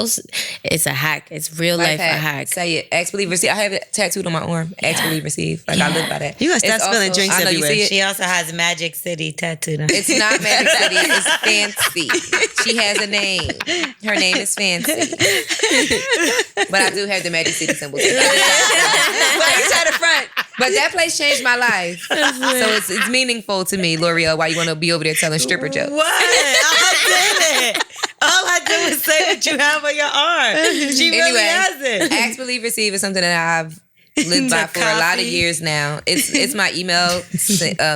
a hack. It's real life a hack. Say it. Ask, believe, receive. I have it tattooed on my arm. Ask, believe, receive. Like, I live by that. You gonna stop spilling drinks I know, everywhere. you see it? She also has Magic City tattooed on. It's not Magic City. It's Fancy. She has a name. Her name is Fancy. But I do have the Magic City symbol. Why you try to front? But that place changed my life. So it's meaningful to me, L'Oreal, why you want to be over there telling stripper jokes. What? I did it. All I did was say what you have on your arm. She really has it. Ask, believe, receive is something that I've lived by for a lot of years now. It's my email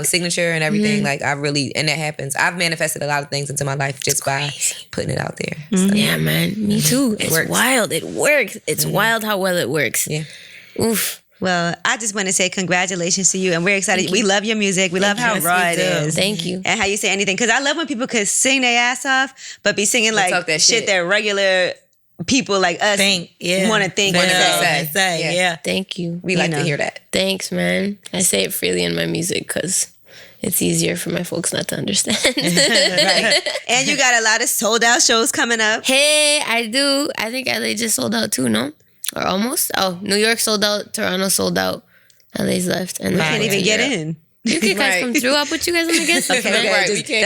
signature and everything. Like, and that happens. I've manifested a lot of things into my life just by putting it out there. So, Yeah, man. Me too. It's works. wild. It works. It's wild how well it works. Yeah. Oof. Well, I just want to say congratulations to you, and we're excited. We love your music. We love how raw it is. Thank you. And how you say anything. Because I love when people could sing their ass off, but be singing like talk that shit shit. that regular people like us want to think and say. Yeah. Thank you. We like to hear that. Thanks, man. I say it freely in my music because it's easier for my folks not to understand. Right. And you got a lot of sold out shows coming up. Hey, I do. I think LA just sold out too, no? Or almost? Oh, New York sold out. Toronto sold out. LA's left. And We can't even get in. You can guys come through. I'll put you guys on the guest list. Okay, man.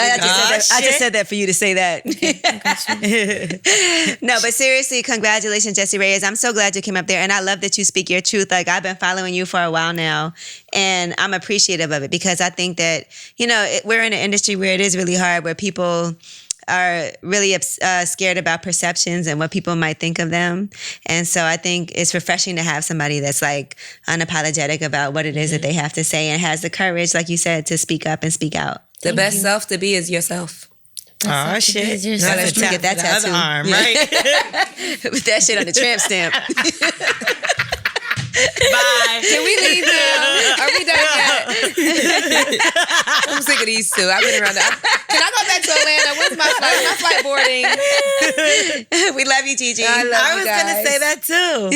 I just said that for you to say that. No, but seriously, congratulations, Jessie Reyez. I'm so glad you came up there, and I love that you speak your truth. Like, I've been following you for a while now, and I'm appreciative of it because I think that, we're in an industry where it is really hard, where people are really scared about perceptions and what people might think of them. And so I think it's refreshing to have somebody that's like unapologetic about what it is that they have to say and has the courage, like you said, to speak up and speak out. The best self to be is yourself. Oh, shit. Now let's get that tattoo. Other arm, right? With that shit on the tramp stamp. Bye. Can we leave now? Are we done yet? I'm sick of these two. I've been around. Can I go back to Atlanta? When's my flight? My flight boarding. We love you, Gigi. I was going to say that too.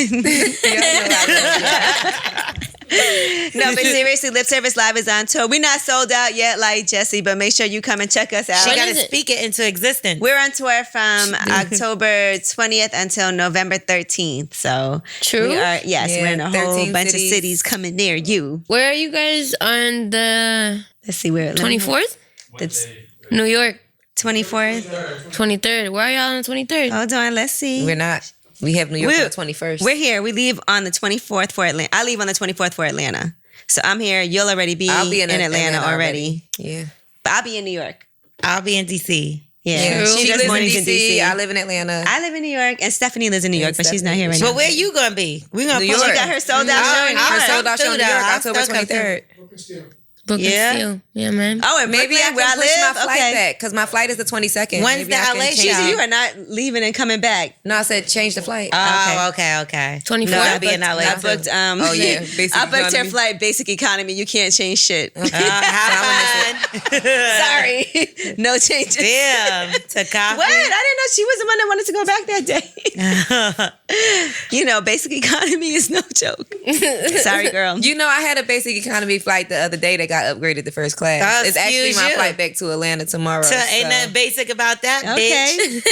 No, but seriously, Lip Service Live is on tour. We're not sold out yet like Jessie, but make sure you come and check us out. She got to speak it into existence. We're on tour from October 20th until November 13th. So True? we are, we're in a whole bunch cities. of cities coming near you. Where are you guys on the Let's see where 24th? It's New York. 24th. 23rd. Where are y'all on the 23rd? Hold on, let's see. We're not. We have New York on the 21st. We're here. We leave on the 24th for Atlanta. I leave on the 24th for Atlanta. So I'm here. You'll already be in Atlanta already. Yeah. But I'll be in New York. I'll be in DC. Yeah. She does lives in mornings DC. I live in Atlanta. I live in New York, and Stephanie lives in New York, but she's not here right now. But where you going to be? We're going to New put York. She got her sold out show in New Her York. sold out show in New York, I'll October still come 23rd. Book Yeah. and steal. Yeah, man. Oh, and Maybe I Brooklyn, where I can push live? my flight Okay. back because my flight is the 22nd. When's Maybe I the can LA change show? it. You are not leaving and coming back. No, I said change the flight. Oh, okay. 24th. No, I'll be in LA. I booked. Oh, yeah. Basic I booked her economy. flight basic economy. You can't change shit. Have fun. Sorry, no changes. Damn. To coffee. What? I didn't know she was the one that wanted to go back that day. Basic economy is no joke. Sorry, girl. You know, I had a basic economy flight the other day that got upgraded to first class. Oh, It's actually excuse my you. flight back to Atlanta tomorrow. Ain't so. nothing basic about that, Okay. bitch.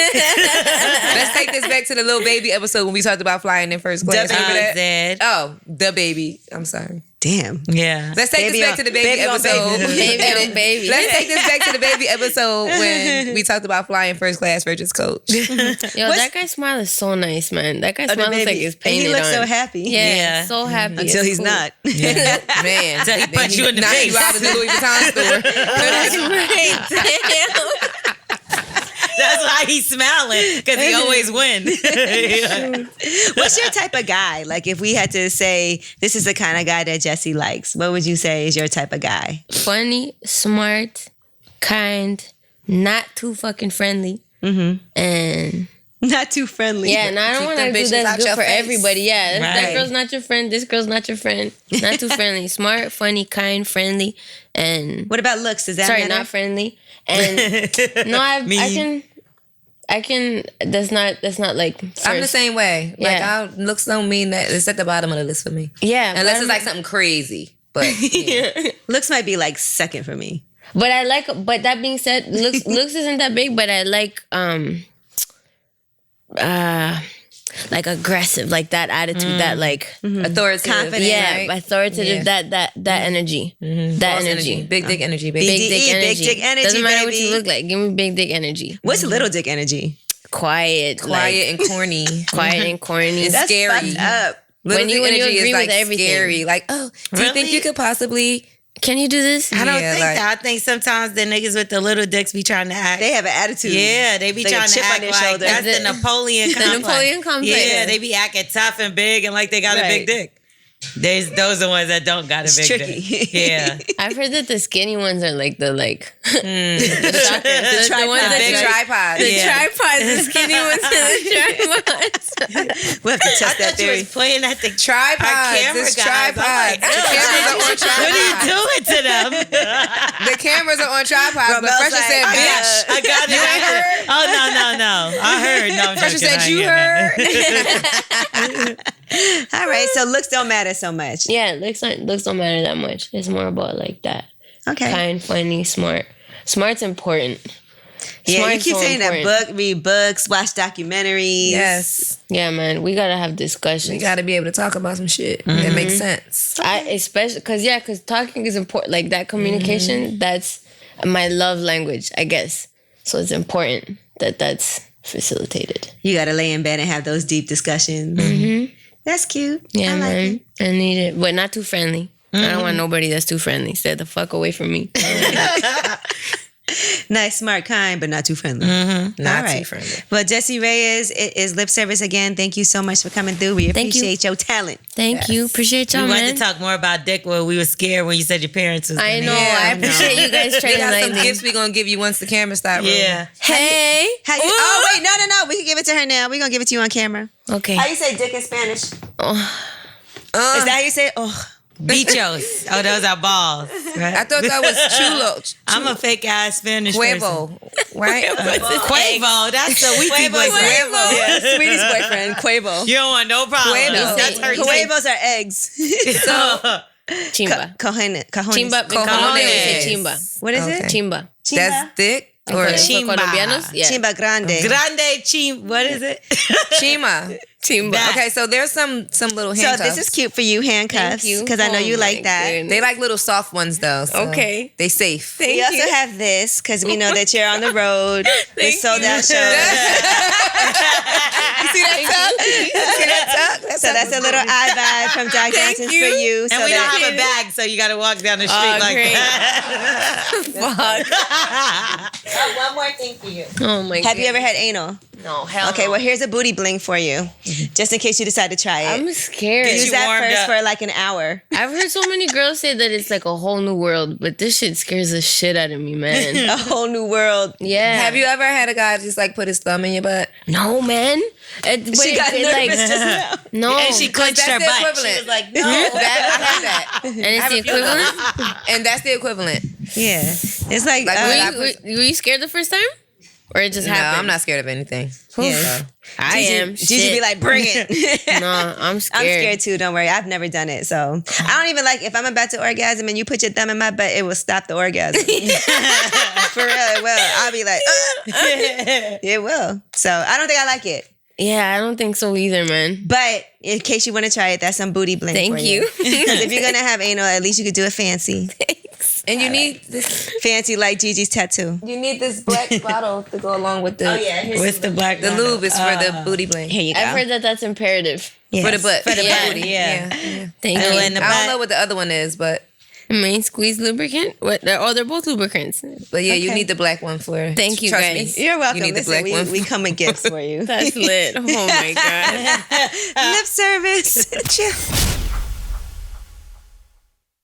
Let's take this back to the little baby episode when we talked about flying in first class. The Remember baby. that? Zed. Oh, the baby. I'm sorry. Damn. Yeah. Let's take Baby this back on- to the baby baby on episode. baby. Baby on baby. Let's take this back to the baby episode when we talked about flying first class versus coach. Yo, that guy's smile is so nice, man. That guy's Oh, the smile looks like baby. it's And painted he looks on. so happy. Yeah, so happy. Until It's he's cool. not. Man. Until he punch you in the knock face. you out of the Louis Vuitton store. That's right. Damn. That's why he's smiling, because he always wins. What's your type of guy? Like, if we had to say, this is the kind of guy that Jessie likes, what would you say is your type of guy? Funny, smart, kind, not too fucking friendly, and Not too friendly. yeah. And I don't Keep want to them do bitches that's out good your for face. everybody. Yeah, that Right. girl's not your friend. This girl's not your friend. Not too friendly. Smart, funny, kind, friendly, and What about looks? Does that sorry, matter? not friendly. And no, I can. That's not like. First. I'm the same way. Like, Yeah. looks don't mean that. It's at the bottom of the list for me. Yeah, Unless but it's like something crazy. But yeah. Looks might be like second for me. But I like. But that being said, looks isn't that big. But I like aggressive, like that attitude, that like authoritative. Confident. yeah, right? authoritative. Yeah. That energy, that Boss energy. Big dick energy, baby. Big dick BDE, energy. big dick energy, Doesn't matter baby. what you look like. Give me big dick energy. What's little dick energy? Quiet, Quiet and corny. quiet and corny. That's Scary. fucked up. Little When you- dick when you energy agree is with like everything. scary. Like, oh, do you think Really? you could possibly? Can you do this? I don't Yeah, think like- that. I think sometimes the niggas with the little dicks be trying to act. They have an attitude. Yeah, they be Like a trying to chip on act their like shoulder. that's the The- Napoleon the complex. Napoleon complex. Yeah, they be acting tough and big and like they got a Right. big dick. Those are ones that don't got a It's big tricky. dick. Yeah. I've heard that the skinny ones are like the like the tripod. ones that Big you- tripod. the Yeah. tripods, the skinny ones, and the tripods. We'll have to I test that thought you theory. was playing at the Tripods. our camera It's guys. I'm tripods. like, The cameras are on what are you tripods. doing to them? The cameras are on tripods. But Romel's Fresher like, said, I bitch. I got it. I heard. Oh no! I heard. No, I'm Fresher joking. said, I you ain't heard. All right, so looks don't matter so much. Yeah, looks don't matter that much. It's more about like that. Okay. Kind, funny, smart. Smart's important. Yeah, you Smart's keep so saying important. that read books, watch documentaries. Yes. Yeah, man, we gotta have You discussions. got to be able to talk about some shit that makes sense. I especially because talking is important. Like that communication, that's my love language, I guess. So it's important that that's facilitated. You got to lay in bed and have those deep discussions. That's cute. Yeah, I like man, it. I need it, but not too friendly. I don't want nobody that's too friendly. Stay the fuck away from me. Nice, smart, kind, but not too friendly. Not All right. too friendly. Well, Jessie Reyez, it is lip service again. Thank you so much for coming through. We Thank you. appreciate your talent. Thank you, appreciate y'all, We wanted man. to talk more about dick. Well, we were scared when you said your parents was. I gonna know. hear. I appreciate you guys We trying to got some like gifts we going to give you once the camera start rolling. Yeah. Hey. How you, oh, wait, no. We can give it to her now. We're going to give it to you on camera. Okay. How you say dick in Spanish? Oh, Is that how you say it? Oh. Bichos. Oh, those are balls. I thought that was chulo. I'm a fake ass Spanish person. Huevo. Right? Quavo. That's the weepy boy. Huevo. Yeah, Sweetie's boyfriend, Quavo. You don't want no problem. Huevo. That's her Huevos are eggs. chimba. Cojones. Chimba. In Cojones. Colombia, we say chimba. What is Okay. it? Chimba. That's thick or For Chimba. Colombianos? Yeah. Chimba grande. Grande chim. What is it? chima. Chimba. That- Okay, so there's some little So handcuffs. this is cute for you, handcuffs. Thank you. Because I know Oh you my like that. goodness. They like little soft ones though. So Okay. They safe. We also have this because we know that you're on the road. The sold out show. You see that tuck? See that tuck? So that's a little eye vibe from Doc Johnson's for you. And so we don't that- have a bag, so you got to walk down the street like great. that. one more thing for you. Oh my god. Have you ever had anal? No, hell Okay, no. well, here's a booty bling for you, just in case you decide to try it. I'm scared. Use you that warmed first up. for like an hour. I've heard so many girls say that it's like a whole new world, but this shit scares the shit out of me, man. A whole new world. Yeah. Have you ever had a guy just like put his thumb in your butt? No, man. She got nervous just now. no. And she clenched That's her the butt. equivalent. She was like, no. That, I have that. And it's the equivalent. And that's the equivalent. Yeah, it's like, Like, Were you scared the first time, or it just No, happened? I'm not scared of anything. yeah. I am. Gigi be like, bring it. no, I'm scared. I'm scared too. Don't worry, I've never done it, so I don't even like. If I'm about to orgasm and you put your thumb in my butt, it will stop the orgasm. For real, it will. I'll be like, it will. So I don't think I like it. Yeah, I don't think so either, man. But in case you want to try it, that's some booty bling. Thank for you. Because if you're gonna have anal, at least you could do it fancy. Thanks. And you need this. Fancy like Gigi's tattoo. You need this black bottle to go along with the. What's the black? The lube is for the booty bling. Here you go. I've heard that that's imperative. Yes. For the butt. For the Yeah. booty, yeah. Thank Oh, you. and the I butt. don't know what the other one is, but Main squeeze lubricant? What? They're both lubricants. yeah, you Okay. need the black one for. Thank you, trust guys. Me. You're welcome. You need the Listen, black one. we come with gifts for you. That's lit. Oh my god. Lip service. Chill.